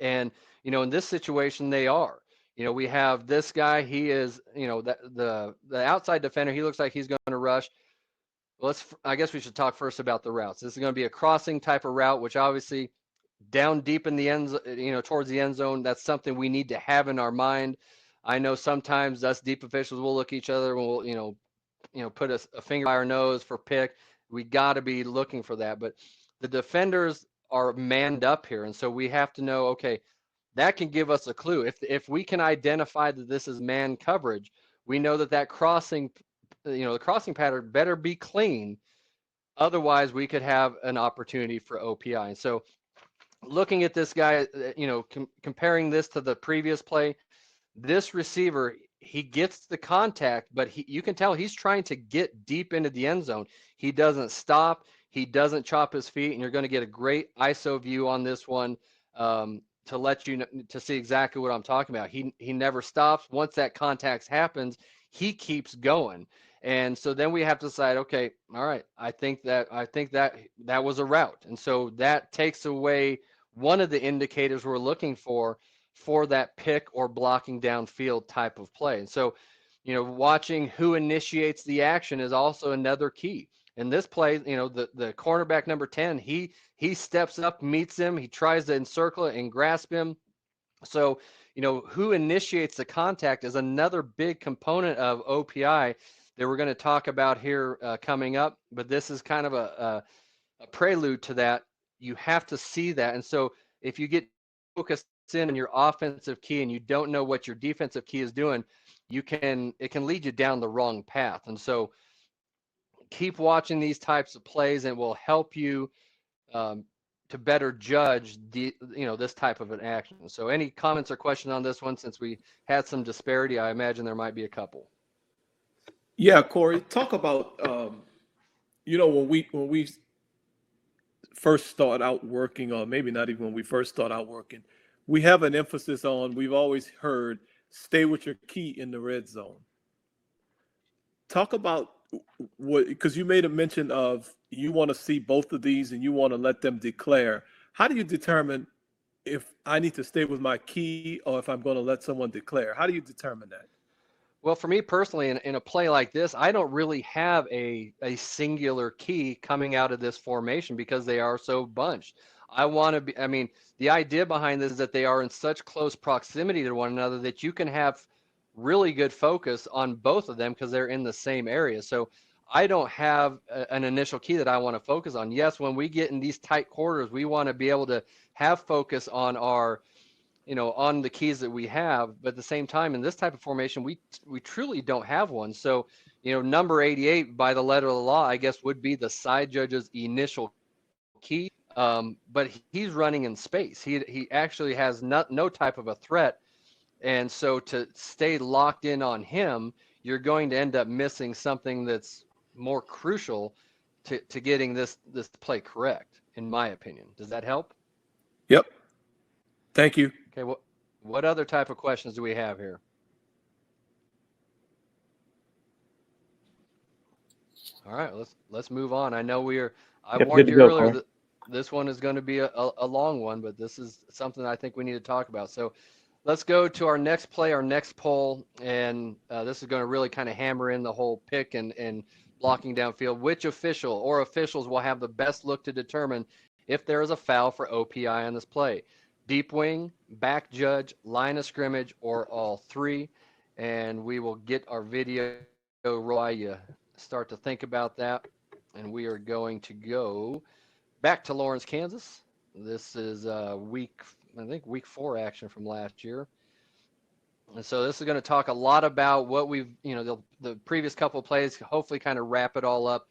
H: And, in this situation, they are. We have this guy, he is, the outside defender, he looks like he's going to rush. I guess we should talk first about the routes. This is going to be a crossing type of route, which obviously down deep in the end, towards the end zone, that's something we need to have in our mind. I know sometimes us deep officials will look at each other and we'll, put a finger by our nose for pick. We got to be looking for that. But the defenders are manned up here. And so we have to know, okay, that can give us a clue. If we can identify that this is man coverage, we know that crossing, the crossing pattern better be clean. Otherwise, we could have an opportunity for OPI. And so looking at this guy, comparing this to the previous play, this receiver, he gets the contact, but you can tell he's trying to get deep into the end zone. He doesn't stop. He doesn't chop his feet, and you're going to get a great ISO view on this one to let you know, to see exactly what I'm talking about. He never stops. Once that contact happens, he keeps going. And so then we have to decide, okay, all right, I think that was a route. And so that takes away one of the indicators we're looking for that pick or blocking downfield type of play. And so, watching who initiates the action is also another key. In this play, the cornerback number 10, he steps up, meets him, he tries to encircle it and grasp him. So, who initiates the contact is another big component of OPI that we're going to talk about here coming up. But this is kind of a prelude to that. You have to see that. And so if you get focused in on your offensive key and you don't know what your defensive key is doing, it can lead you down the wrong path. And so keep watching these types of plays, and it will help you to better judge this type of an action. So any comments or questions on this one? Since we had some disparity, I imagine there might be a couple.
M: Yeah, Corey, talk about when we first start out working, or maybe not even when we first start out working, we have an emphasis on, we've always heard, stay with your key in the red zone. Talk about what, because you made a mention of you want to see both of these and you want to let them declare. How do you determine if I need to stay with my key or if I'm going to let someone declare? How do you determine that?
H: Well, for me personally, in a play like this, I don't really have a singular key coming out of this formation because they are so bunched. The idea behind this is that they are in such close proximity to one another that you can have really good focus on both of them because they're in the same area. So I don't have an initial key that I want to focus on. Yes, when we get in these tight quarters, we want to be able to have focus on our on the keys that we have, but at the same time, in this type of formation, we truly don't have one. So, number 88 by the letter of the law, I guess, would be the side judge's initial key. But he's running in space. He actually has no type of a threat. And so to stay locked in on him, you're going to end up missing something that's more crucial to getting this play correct, in my opinion. Does that help?
M: Yep. Thank you.
H: Okay, what other type of questions do we have here? All right, let's move on. I know I
I: Yep,
H: warned
I: good
H: you
I: to go,
H: earlier
I: Corey.
H: that this one is going to be a long one, but this is something I think we need to talk about. So let's go to our next play, our next poll, and this is going to really kind of hammer in the whole pick and blocking downfield. Which official or officials will have the best look to determine if there is a foul for OPI on this play? Deep wing, back judge, line of scrimmage, or all three? And we will get our video while you start to think about that. And we are going to go back to Lawrence, Kansas. This is week 4 action from last year. And so this is going to talk a lot about what we've, the previous couple of plays, hopefully kind of wrap it all up.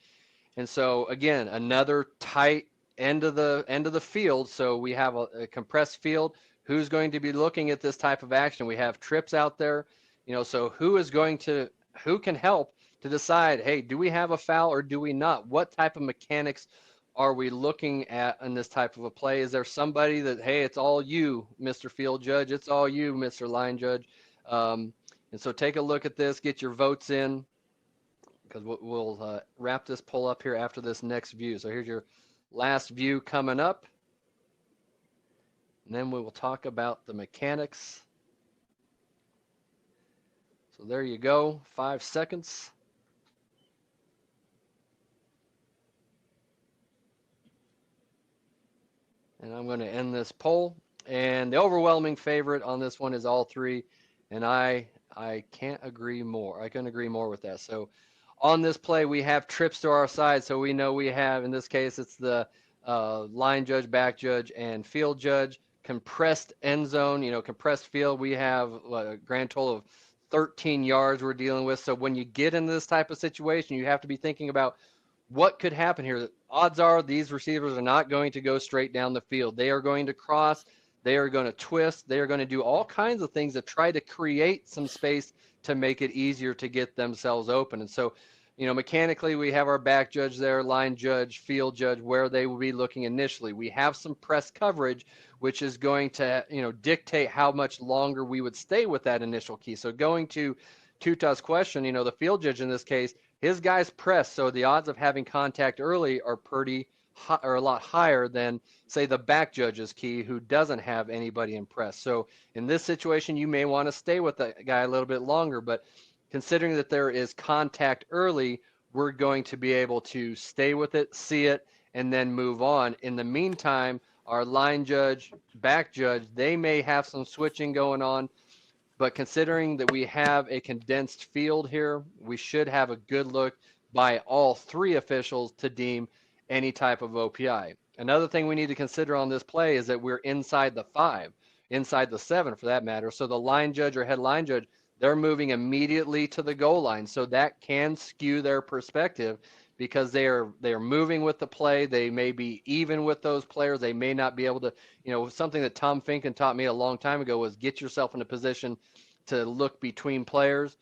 H: And so again, another tight end of the field. So we have a compressed field. Who's going to be looking at this type of action? We have trips out there, so who can help to decide, hey, do we have a foul or do we not? What type of mechanics are we looking at in this type of a play? Is there somebody that, hey, it's all you, Mr. Field Judge, it's all you, Mr. Line Judge? And so take a look at this, get your votes in, because we'll wrap this poll up here after this next view. So here's your last view coming up. And then we will talk about the mechanics. So there you go, 5 seconds. And I'm going to end this poll. And the overwhelming favorite on this one is all three. And I can't agree more. I couldn't agree more with that. So on this play, we have trips to our side. So we know we have, in this case, it's the line judge, back judge, and field judge. Compressed end zone, compressed field. We have a grand total of 13 yards we're dealing with. So when you get in this type of situation, you have to be thinking about what could happen here. Odds are these receivers are not going to go straight down the field. They are going to cross. They are going to twist. They are going to do all kinds of things to try to create some space to make it easier to get themselves open. And so, mechanically, we have our back judge there, line judge, field judge, where they will be looking initially. We have some press coverage, which is going to, dictate how much longer we would stay with that initial key. So going to Tuta's question, the field judge in this case, his guys press, so the odds of having contact early are pretty high, or a lot higher than, say, the back judge's key, who doesn't have anybody in press. So in this situation, you may want to stay with that guy a little bit longer, but considering that there is contact early, we're going to be able to stay with it, see it, and then move on. In the meantime, our line judge, back judge, they may have some switching going on, but considering that we have a condensed field here, we should have a good look by all three officials to deem any type of OPI. Another thing we need to consider on this play is that we're inside the 5, inside the 7 for that matter. So the line judge or head line judge, they're moving immediately to the goal line. So that can skew their perspective because they are moving with the play. They may be even with those players. They may not be able to, something that Tom Finken taught me a long time ago was get yourself in a position to look between players.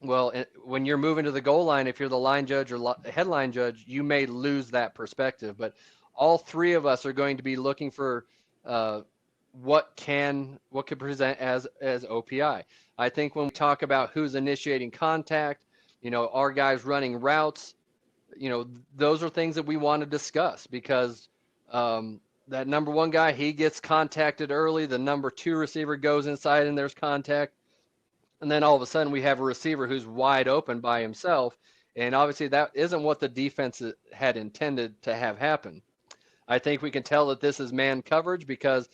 H: Well, when you're moving to the goal line, if you're the line judge or headline judge, you may lose that perspective. But all three of us are going to be looking for what could present as OPI. I think when we talk about who's initiating contact, our guys running routes, those are things that we want to discuss because that number 1 guy, he gets contacted early. The number 2 receiver goes inside and there's contact. And then all of a sudden we have a receiver who's wide open by himself. And obviously that isn't what the defense had intended to have happen. I think we can tell that this is man coverage because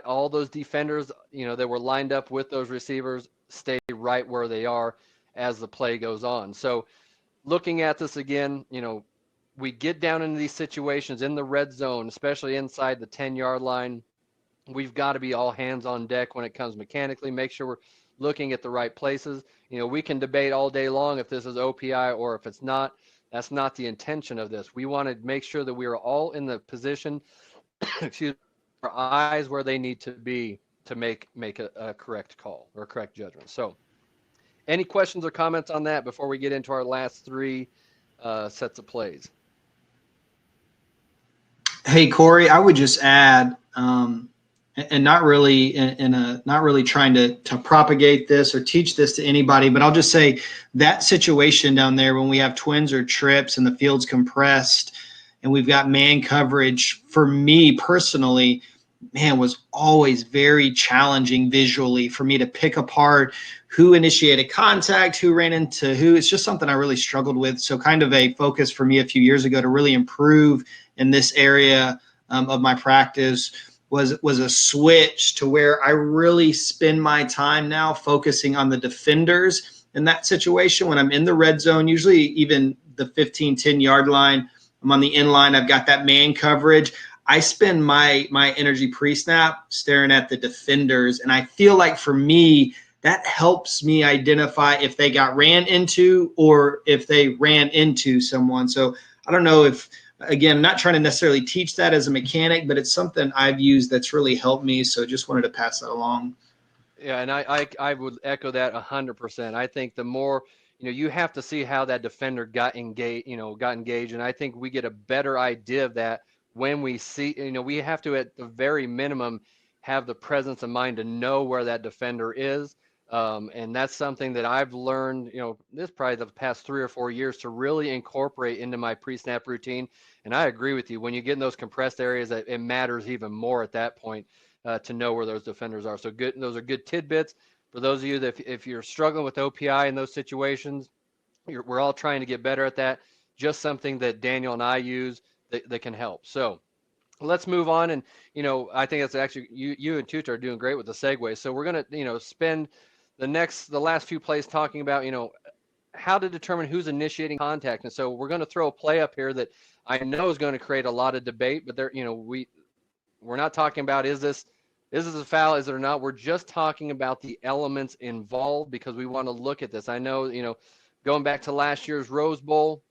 H: all those defenders, that were lined up with those receivers stay right where they are as the play goes on. So looking at this again, we get down into these situations in the red zone, especially inside the 10-yard line. We've got to be all hands on deck when it comes mechanically, make sure we're looking at the right places. We can debate all day long if this is OPI or if it's not. That's not the intention of this. We want to make sure that we are all in the position, our eyes where they need to be to make a correct call or correct judgment. So any questions or comments on that before we get into our last 3 sets of plays?
J: Hey, Corey, I would just add, and not really not really trying to propagate this or teach this to anybody, but I'll just say that situation down there when we have twins or trips and the field's compressed and we've got man coverage, for me personally, man, was always very challenging visually for me to pick apart who initiated contact, who ran into who. It's just something I really struggled with. So kind of a focus for me a few years ago to really improve in this area of my practice was a switch to where I really spend my time now focusing on the defenders in that situation. When I'm in the red zone, usually even the 15, 10-yard line, I'm on the end line, I've got that man coverage. I spend my energy pre-snap staring at the defenders, and I feel like for me, that helps me identify if they got ran into or if they ran into someone. So I don't know if, again, I'm not trying to necessarily teach that as a mechanic, but it's something I've used that's really helped me. So just wanted to pass that along.
H: Yeah, and I would echo that 100%. I think the more, you have to see how that defender got engaged, and I think we get a better idea of that when we see, we have to, at the very minimum, have the presence of mind to know where that defender is. And that's something that I've learned, this probably the past 3 or 4 years to really incorporate into my pre-snap routine. And I agree with you. When you get in those compressed areas, it matters even more at that point to know where those defenders are. So good. Those are good tidbits for those of you that if you're struggling with OPI in those situations, we're all trying to get better at that. Just something that Daniel and I use that can help. So let's move on. And, I think that's actually, you and Tuta are doing great with the segue. So we're going to, spend the last few plays talking about, how to determine who's initiating contact. And so we're going to throw a play up here that I know is going to create a lot of debate, but we're not talking about, is this a foul? Is it or not? We're just talking about the elements involved because we want to look at this. I know, going back to last year's Rose Bowl,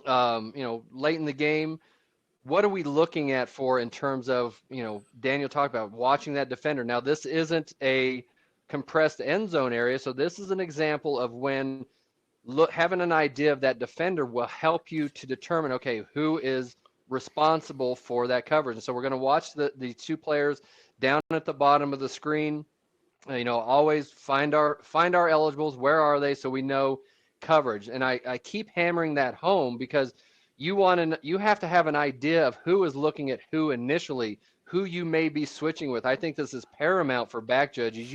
H: late in the game, what are we looking at for in terms of, Daniel talked about watching that defender. Now, this isn't a compressed end zone area. So this is an example of when having an idea of that defender will help you to determine, okay, who is responsible for that coverage. And so we're going to watch the two players down at the bottom of the screen. Always find our eligibles. Where are they? So we know coverage. And I keep hammering that home because you have to have an idea of who is looking at who initially, who you may be switching with. I think this is paramount for back judges.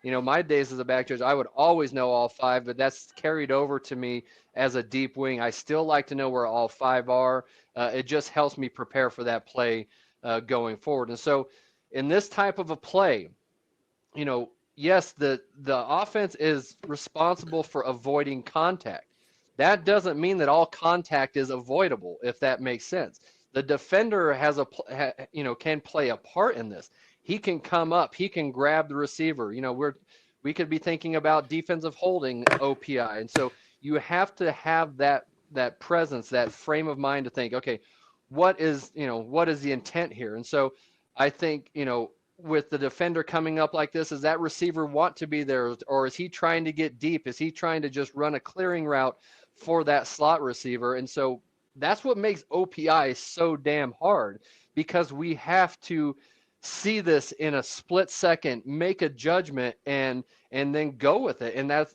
H: My days as a back judge, I would always know all five, but that's carried over to me as a deep wing. I still like to know where all five are. It just helps me prepare for that play going forward. And so in this type of a play, yes, the offense is responsible for avoiding contact. That doesn't mean that all contact is avoidable, if that makes sense. The defender can play a part in this. He can come up, he can grab the receiver. We could be thinking about defensive holding OPI. And so you have to have that presence, that frame of mind to think, okay, what is the intent here? And so I think, with the defender coming up like this, does that receiver want to be there, or is he trying to get deep? Is he trying to just run a clearing route for that slot receiver? And so that's what makes OPI so damn hard, because we have to see this in a split second, make a judgment, and then go with it. And that's,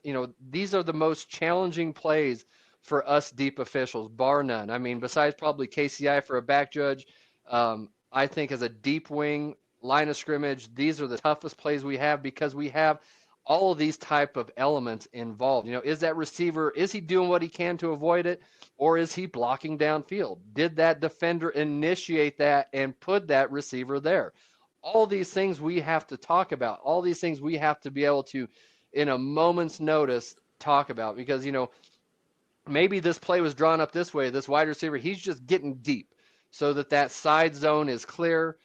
H: these are the most challenging plays for us deep officials, bar none. I mean, besides probably KCI for a back judge, I think as a deep wing, line of scrimmage, these are the toughest plays we have because we have all of these type of elements involved. Is that receiver, is he doing what he can to avoid it, or is he blocking downfield? Did that defender initiate that and put that receiver there? All these things we have to talk about. All these things we have to be able to, in a moment's notice, talk about, because, maybe this play was drawn up this way. This wide receiver, he's just getting deep so that side zone is clear.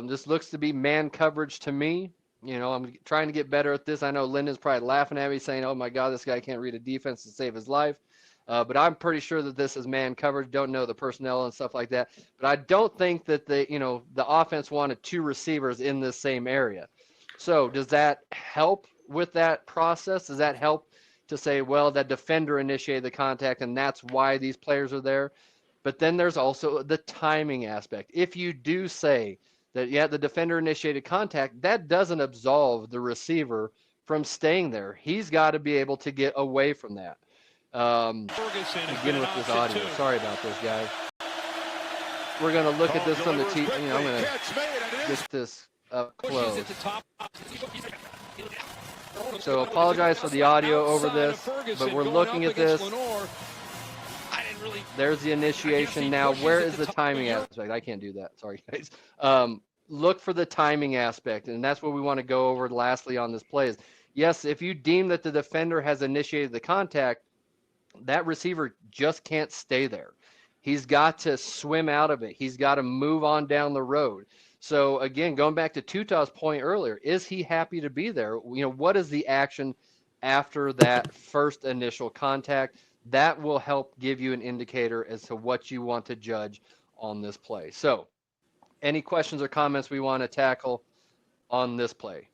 H: This looks to be man coverage to me. I'm trying to get better at this. I know Lyndon's probably laughing at me saying, oh my God, this guy can't read a defense to save his life. But I'm pretty sure that this is man coverage. Don't know the personnel and stuff like that. But I don't think that the offense wanted two receivers in this same area. So does that help with that process? Does that help to say, well, that defender initiated the contact and that's why these players are there? But then there's also the timing aspect. If you do say that, yeah, the defender initiated contact, that doesn't absolve the receiver from staying there. He's got to be able to get away from that. Again with this audio. Sorry about this, guys. We're going to look at this from the TV. I'm going to get this up close. So apologize for the audio over this, but we're looking at this. There's the initiation. Now, where is the timing aspect? I can't do that. Sorry, guys. Look for the timing aspect, and that's what we want to go over lastly on this play is, yes, if you deem that the defender has initiated the contact, that receiver just can't stay there. He's got to swim out of it. He's got to move on down the road. So again, going back to Tutaw's point earlier, is he happy to be there? What is the action after that first initial contact? That will help give you an indicator as to what you want to judge on this play. So any questions or comments we want to tackle on this play?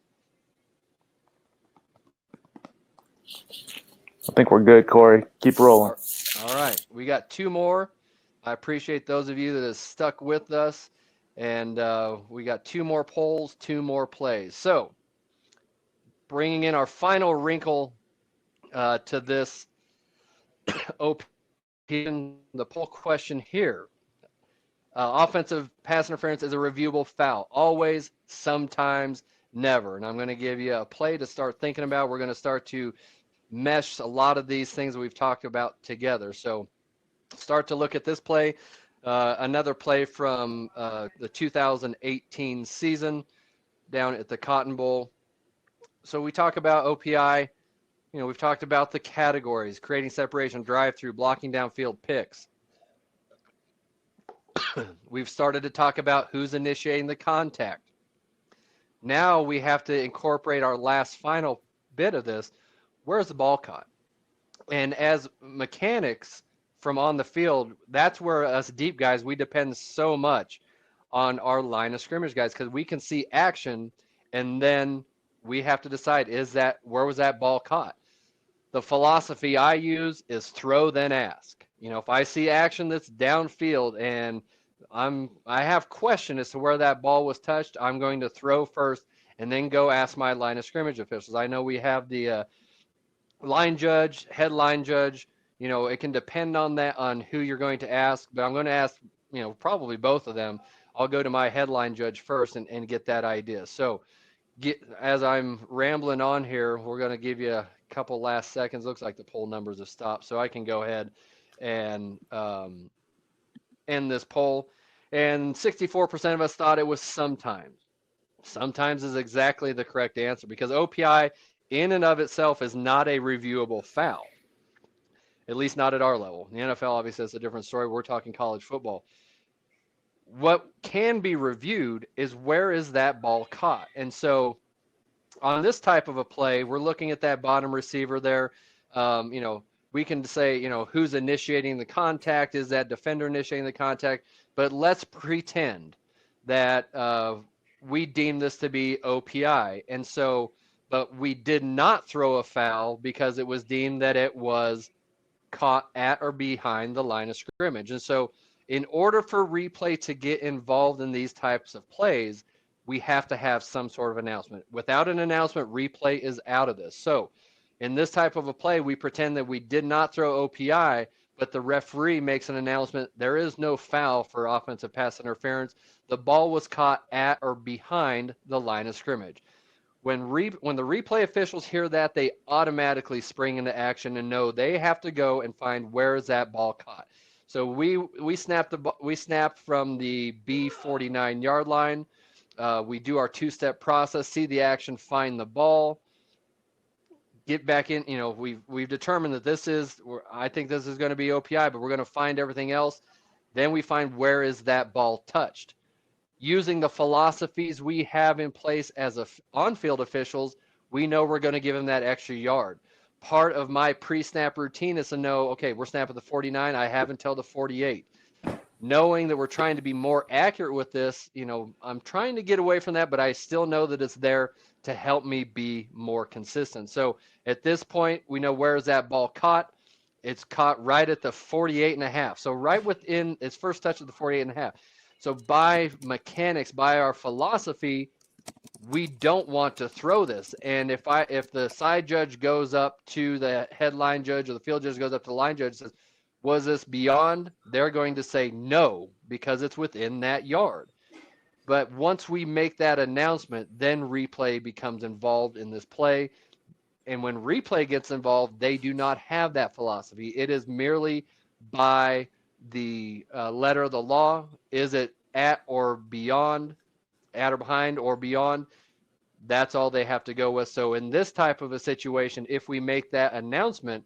I: I think we're good, Corey. Keep rolling.
H: All right. We got two more. I appreciate those of you that have stuck with us. And we got two more polls, two more plays. So bringing in our final wrinkle to this opinion, the poll question here. Offensive pass interference is a reviewable foul. Always, sometimes, never. And I'm going to give you a play to start thinking about. We're going to start to mesh a lot of these things that we've talked about together. So start to look at this play. Another play from the 2018 season down at the Cotton Bowl. So we talk about OPI. We've talked about the categories: creating separation, drive-through, blocking downfield, picks. We've started to talk about who's initiating the contact. Now we have to incorporate our last final bit of this. Where's the ball caught? And as mechanics from on the field, that's where us deep guys, we depend so much on our line of scrimmage guys, because we can see action and then we have to decide, where was that ball caught? The philosophy I use is throw then ask. If I see action that's downfield and I have question as to where that ball was touched, I'm going to throw first and then go ask my line of scrimmage officials. I know we have the line judge, head line judge. It can depend on that, on who you're going to ask, but I'm going to ask, probably both of them. I'll go to my headline judge first and get that idea. So as I'm rambling on here, we're going to give you a couple last seconds. Looks like the poll numbers have stopped, so I can go ahead and end this poll. And 64% of us thought it was sometimes. Sometimes is exactly the correct answer, because OPI in and of itself is not a reviewable foul, at least not at our level. The NFL, obviously, is a different story. We're talking college football. What can be reviewed is where is that ball caught. And so on this type of a play, we're looking at that bottom receiver there. We can say, who's initiating the contact? Is that defender initiating the contact? But let's pretend that we deem this to be OPI. And so, but we did not throw a foul because it was deemed that it was caught at or behind the line of scrimmage. And so in order for replay to get involved in these types of plays, we have to have some sort of announcement. Without an announcement, replay is out of this. So in this type of a play, we pretend that we did not throw OPI, but the referee makes an announcement. There is no foul for offensive pass interference. The ball was caught at or behind the line of scrimmage. When the replay officials hear that, they automatically spring into action and know they have to go and find where is that ball caught. So we snapped from the B49 yard line. We do our two-step process, see the action, find the ball, get back in. We've determined that I think this is going to be OPI, but we're going to find everything else. Then we find where is that ball touched. Using the philosophies we have in place as on-field officials, we know we're going to give him that extra yard. Part of my pre-snap routine is to know, okay, we're snapping the 49. I have until the 48. Knowing that we're trying to be more accurate with this, I'm trying to get away from that, but I still know that it's there to help me be more consistent. So at this point, we know where is that ball caught. It's caught right at the 48.5. So right within its first touch of the 48.5. So by mechanics, by our philosophy, we don't want to throw this. And if the side judge goes up to the headline judge, or the field judge goes up to the line judge and says, was this beyond? They're going to say no, because it's within that yard. But once we make that announcement, then replay becomes involved in this play. And when replay gets involved, they do not have that philosophy. It is merely by the letter of the law. Is it at or beyond, at or behind or beyond? That's all they have to go with. So in this type of a situation, if we make that announcement,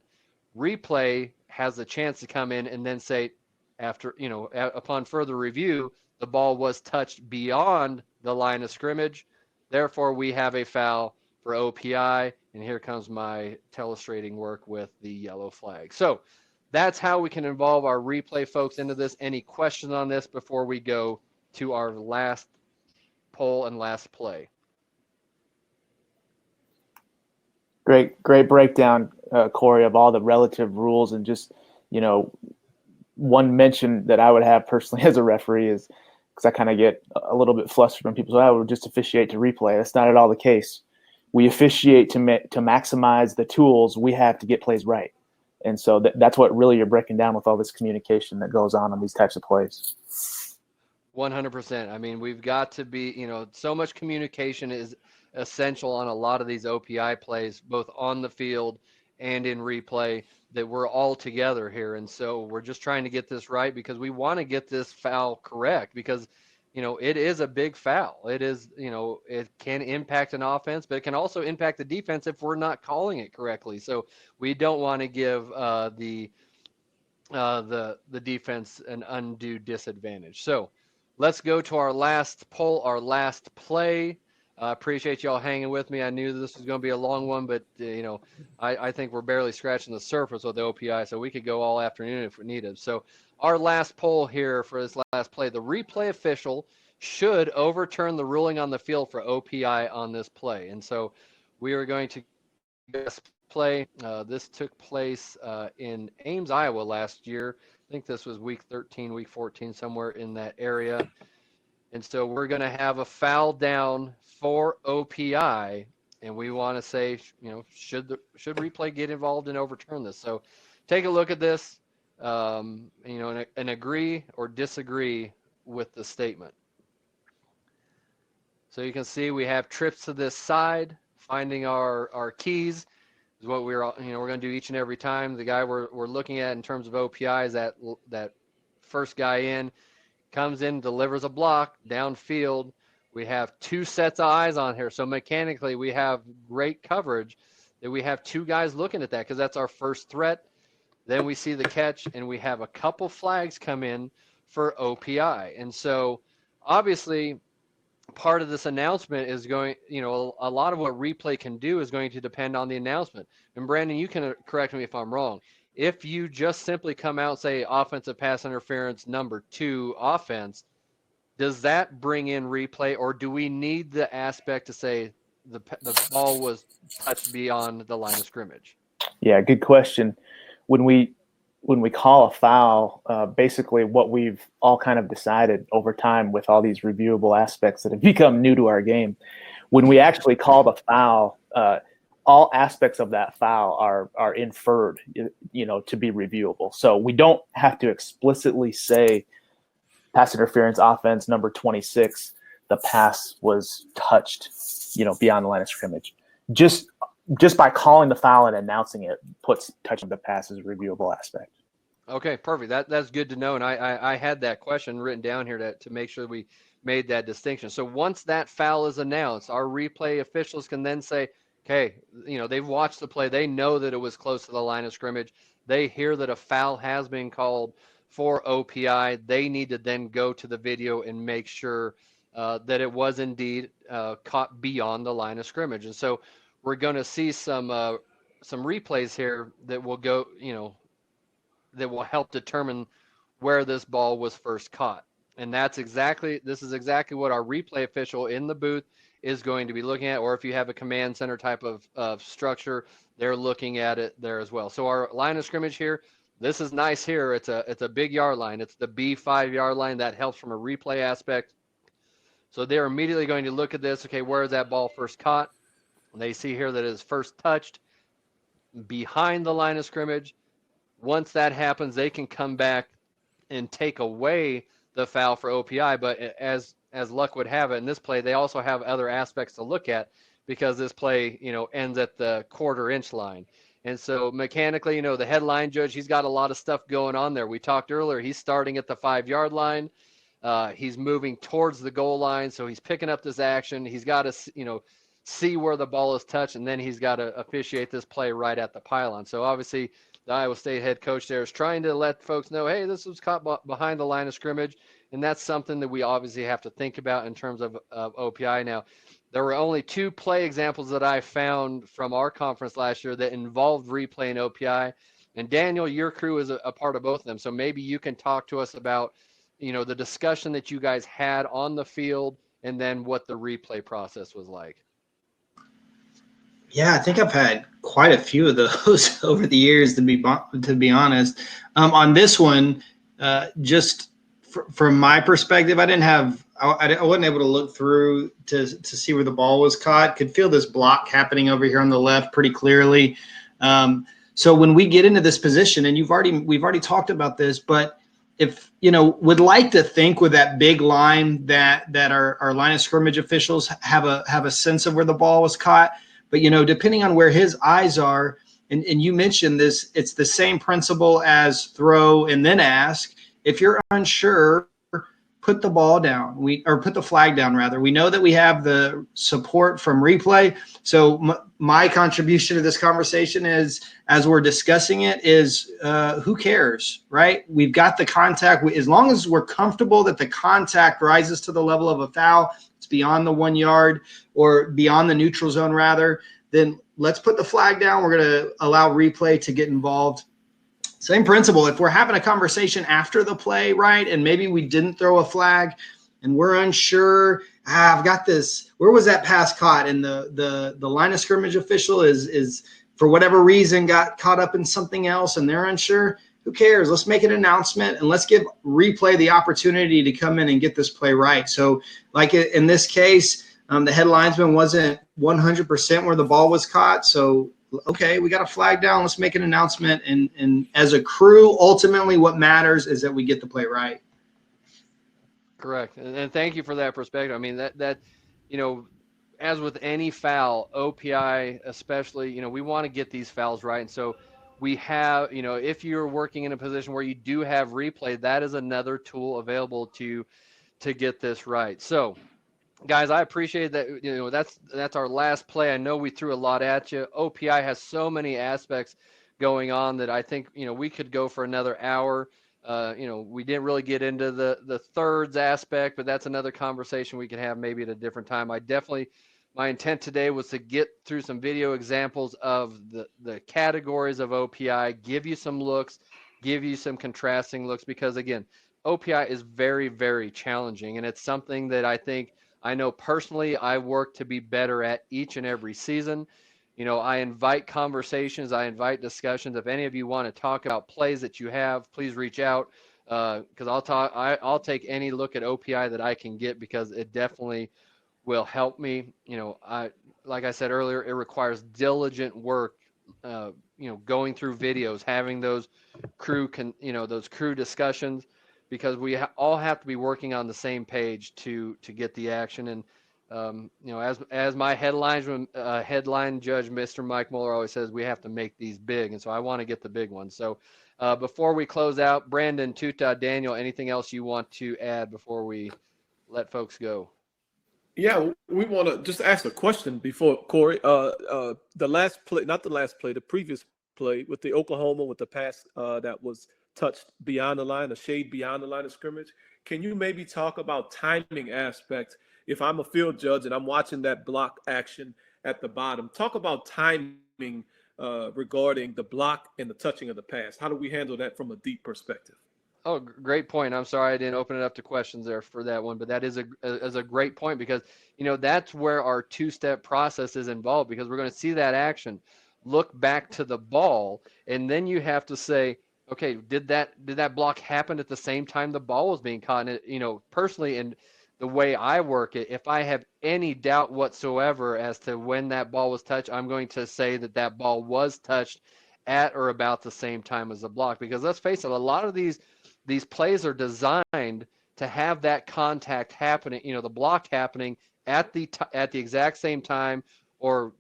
H: replay has a chance to come in and then say, after, upon further review, the ball was touched beyond the line of scrimmage. Therefore, we have a foul for OPI. And here comes my telestrating work with the yellow flag. So that's how we can involve our replay folks into this. Any questions on this before we go to our last poll and last play?
I: Great breakdown, Corey, of all the relative rules. And just, one mention that I would have personally as a referee is, because I kind of get a little bit flustered when people say, "Oh, we'll just officiate to replay." That's not at all the case. We officiate to maximize the tools we have to get plays right. And so that's what really you're breaking down with all this communication that goes on these types of plays.
H: 100%. I mean, we've got to be, so much communication is essential on a lot of these OPI plays, both on the field and in replay, that we're all together here. And so we're just trying to get this right, because we want to get this foul correct, because it is a big foul. It is, it can impact an offense, but it can also impact the defense if we're not calling it correctly. So we don't want to give the defense an undue disadvantage. So let's go to our last poll, our last play. Appreciate y'all hanging with me. I knew this was going to be a long one, but I think we're barely scratching the surface with the OPI, so we could go all afternoon if we needed. So our last poll here for this last play: the replay official should overturn the ruling on the field for OPI on this play. And so we are going to this play. This took place in Ames, Iowa last year. I think this was week 13, week 14, somewhere in that area. And so we're going to have a foul down for OPI, and we want to say, should replay get involved and overturn this? So take a look at this, and agree or disagree with the statement. So you can see we have trips to this side. Finding our keys is what we're going to do each and every time. The guy we're looking at in terms of OPI is that first guy in. Comes in, delivers a block downfield. We have two sets of eyes on here. So mechanically, we have great coverage that we have two guys looking at that, because that's our first threat. Then we see the catch, and we have a couple flags come in for OPI. And so obviously part of this announcement is going, a lot of what replay can do is going to depend on the announcement. And Brandon, you can correct me if I'm wrong. If you just simply come out and say offensive pass interference number 2 offense, does that bring in replay, or do we need the aspect to say the ball was touched beyond the line of scrimmage?
I: Yeah, good question. When we call a foul, basically what we've all kind of decided over time with all these reviewable aspects that have become new to our game, when we actually call the foul, all aspects of that foul are inferred, to be reviewable. So we don't have to explicitly say pass interference offense number 26, the pass was touched, beyond the line of scrimmage. Just by calling the foul and announcing it puts touching the pass as a reviewable aspect.
H: Okay, perfect. That's good to know. And I had that question written down here to make sure we made that distinction. So once that foul is announced, our replay officials can then say, okay, they've watched the play. They know that it was close to the line of scrimmage. They hear that a foul has been called for OPI. They need to then go to the video and make sure that it was indeed caught beyond the line of scrimmage. And so we're going to see some replays here that will go, that will help determine where this ball was first caught. And this is exactly what our replay official in the booth is going to be looking at, or if you have a command center type of structure, they're looking at it there as well. So our line of scrimmage here, this is nice here. It's a big yard line. It's the B5 yard line. That helps from a replay aspect. So they're immediately going to look at this. Okay, where is that ball first caught? And they see here that it is first touched behind the line of scrimmage. Once that happens, they can come back and take away the foul for OPI. But as luck would have it in this play, they also have other aspects to look at because this play, ends at the quarter-inch line. And so mechanically, the headline judge, he's got a lot of stuff going on there. We talked earlier, he's starting at the 5-yard line. He's moving towards the goal line, so he's picking up this action. He's got to, see where the ball is touched, and then he's got to officiate this play right at the pylon. So obviously, the Iowa State head coach there is trying to let folks know, hey, this was caught behind the line of scrimmage, and that's something that we obviously have to think about in terms of OPI. Now, there were only 2 play examples that I found from our conference last year that involved replay and OPI, and Daniel, your crew is a part of both of them, so maybe you can talk to us about the discussion that you guys had on the field and then what the replay process was like.
J: Yeah, I think I've had quite a few of those over the years, to be honest. On this one, just from my perspective, I wasn't able to look through to see where the ball was caught. Could feel this block happening over here on the left pretty clearly. So when we get into this position, and we've already talked about this, but if would like to think with that big line that our line of scrimmage officials have a sense of where the ball was caught. But, depending on where his eyes are, and you mentioned this, it's the same principle as throw and then ask. If you're unsure, put the ball down. Put the flag down, rather. We know that we have the support from replay. So my contribution to this conversation is, as we're discussing it, is who cares, right? We've got the contact. As long as we're comfortable that the contact rises to the level of a foul, it's beyond the 1 yard or beyond the neutral zone, rather, then let's put the flag down. We're going to allow replay to get involved. Same principle. If we're having a conversation after the play, right, and maybe we didn't throw a flag and we're unsure, I've got this, where was that pass caught? And the line of scrimmage official is for whatever reason got caught up in something else and they're unsure, who cares? Let's make an announcement and let's give replay the opportunity to come in and get this play right. So like in this case, the head linesman wasn't 100% where the ball was caught. So, okay, we got a flag down. Let's make an announcement. And as a crew, ultimately what matters is that we get the play right.
H: Correct. And thank you for that perspective. I mean, that as with any foul, OPI especially, we want to get these fouls right. And so we have, if you're working in a position where you do have replay, that is another tool available to get this right. So, guys, I appreciate that. That's our last play. I know we threw a lot at you. OPI has so many aspects going on that I think, we could go for another hour. We didn't really get into the thirds aspect, but that's another conversation we can have maybe at a different time. My intent today was to get through some video examples of the categories of OPI, give you some looks, give you some contrasting looks, because again, OPI is very, very challenging. And it's something that I know personally I work to be better at each and every season. I invite conversations, I invite discussions. If any of you want to talk about plays that you have, please reach out, because I'll take any look at OPI that I can get, because it definitely will help me. Like I said earlier, it requires diligent work, going through videos, having those crew discussions, because we all have to be working on the same page to get the action. And as my headline judge, Mr. Mike Muller, always says, we have to make these big, and so I want to get the big ones. So before we close out, Brandon, Tuta, Daniel, anything else you want to add before we let folks go?
M: Yeah, we want to just ask a question before Corey. The last play, not the last play, the previous play with the Oklahoma, with the pass that was touched beyond the line, a shade beyond the line of scrimmage. Can you maybe talk about timing aspect? If I'm a field judge and I'm watching that block action at the bottom, talk about timing regarding the block and the touching of the pass. How do we handle that from a deep perspective?
H: Oh, great point. I'm sorry I didn't open it up to questions there for that one, but that is a great point, because that's where our two-step process is involved, because we're going to see that action, look back to the ball, and then you have to say, okay, did that block happen at the same time the ball was being caught? And personally, and the way I work it, if I have any doubt whatsoever as to when that ball was touched, I'm going to say that ball was touched at or about the same time as the block. Because let's face it, a lot of these plays are designed to have that contact happening, the block happening at the exact same time, or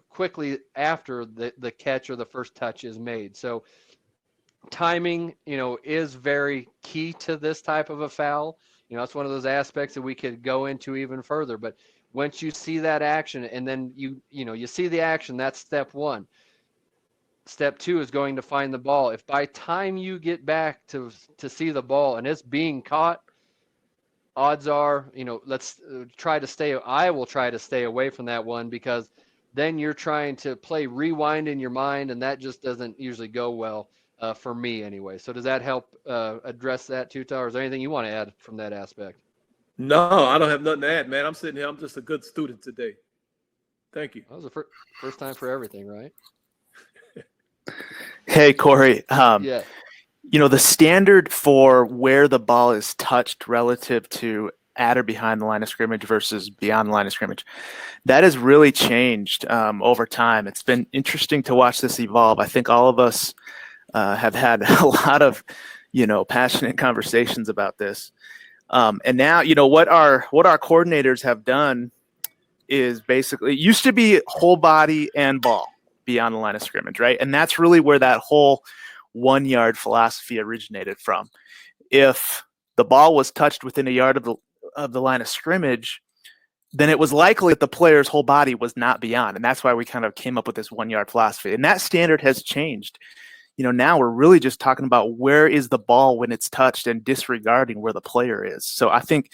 H: quickly after the catch or the first touch is made. So timing, is very key to this type of a foul. It's one of those aspects that we could go into even further. But once you see that action, and then you see the action, that's step one. Step two is going to find the ball. If by time you get back to see the ball and it's being caught, odds are, let's try to stay. I will try to stay away from that one, because then you're trying to play rewind in your mind, and that just doesn't usually go well. For me anyway. So does that help address that too, Tyler? Is there anything you want to add from that aspect?
M: No, I don't have nothing to add, man. I'm sitting here. I'm just a good student today. Thank you.
H: That was the first time for everything, right?
I: Hey, Corey.
H: Yeah.
I: The standard for where the ball is touched relative to at or behind the line of scrimmage versus beyond the line of scrimmage, that has really changed over time. It's been interesting to watch this evolve. I think all of us have had a lot of, passionate conversations about this. And now, what our coordinators have done is basically, it used to be whole body and ball beyond the line of scrimmage, right? And that's really where that whole 1 yard philosophy originated from. If the ball was touched within a yard of the line of scrimmage, then it was likely that the player's whole body was not beyond. And that's why we kind of came up with this 1 yard philosophy. And that standard has changed. Now we're really just talking about where is the ball when it's touched and disregarding where the player is. So I think,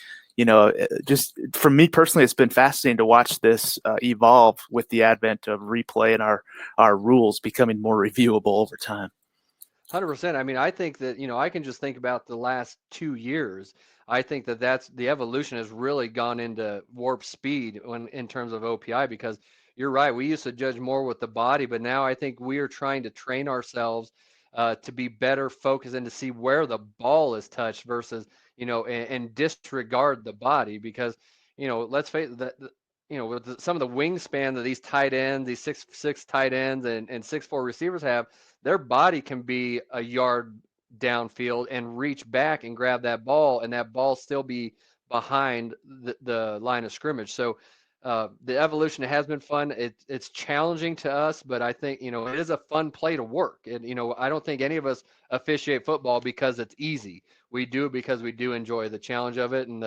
I: just for me personally, it's been fascinating to watch this evolve with the advent of replay and our rules becoming more reviewable over time.
H: 100%. I mean, I think that, I can just think about the last 2 years. I think that's the evolution has really gone into warp speed in terms of OPI, because you're right. We used to judge more with the body, but now I think we are trying to train ourselves to be better focused and to see where the ball is touched versus, and disregard the body, because, let's face it, with some of the wingspan that these tight ends, these 6'6" tight ends and 6'4" receivers have, their body can be a yard downfield and reach back and grab that ball, and that ball still be behind the line of scrimmage. So the evolution has been fun. It's challenging to us, but I think, it is a fun play to work. And, I don't think any of us officiate football because it's easy. We do it because we do enjoy the challenge of it. And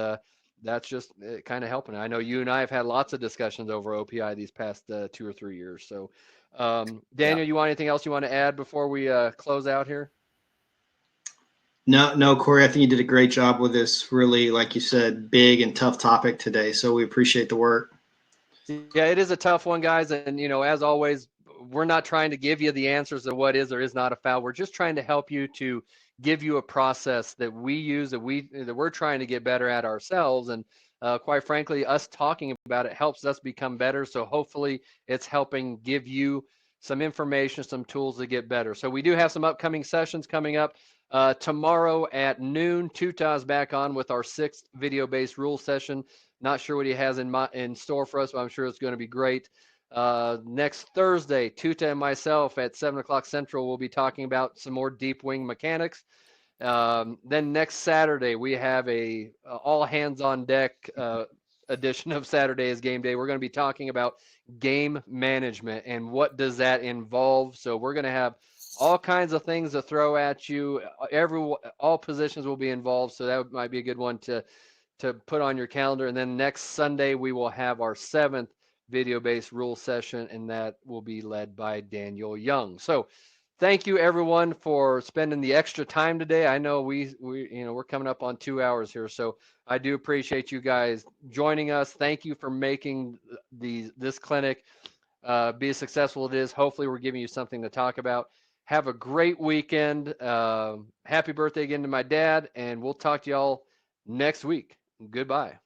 H: that's just kind of helping. I know you and I have had lots of discussions over OPI these past 2 or 3 years. So Daniel, you want anything else you want to add before we close out here?
J: No, Corey, I think you did a great job with this really, like you said, big and tough topic today. So we appreciate the work.
H: Yeah, it is a tough one, guys. And, as always, we're not trying to give you the answers of what is or is not a foul. We're just trying to help you, to give you a process that we use, that we're trying to get better at ourselves. And quite frankly, us talking about it helps us become better. So hopefully it's helping give you some information, some tools to get better. So we do have some upcoming sessions coming up. Tomorrow at noon, Tuta's back on with our 6th video-based rule session. Not sure what he has in store for us, but I'm sure it's going to be great. Next Thursday, Tuta and myself at 7 o'clock Central will be talking about some more deep wing mechanics. Then next Saturday, we have a all hands on deck edition of Saturday is Game Day. We're going to be talking about game management and what does that involve. So we're going to have all kinds of things to throw at you. All positions will be involved, so that might be a good one to put on your calendar. And then next Sunday, we will have our 7th video-based rule session, and that will be led by Daniel Young. So thank you, everyone, for spending the extra time today. I know we're coming up on 2 hours here, so I do appreciate you guys joining us. Thank you for making this clinic be as successful as it is. Hopefully, we're giving you something to talk about. Have a great weekend. Happy birthday again to my dad, and we'll talk to y'all next week. Goodbye.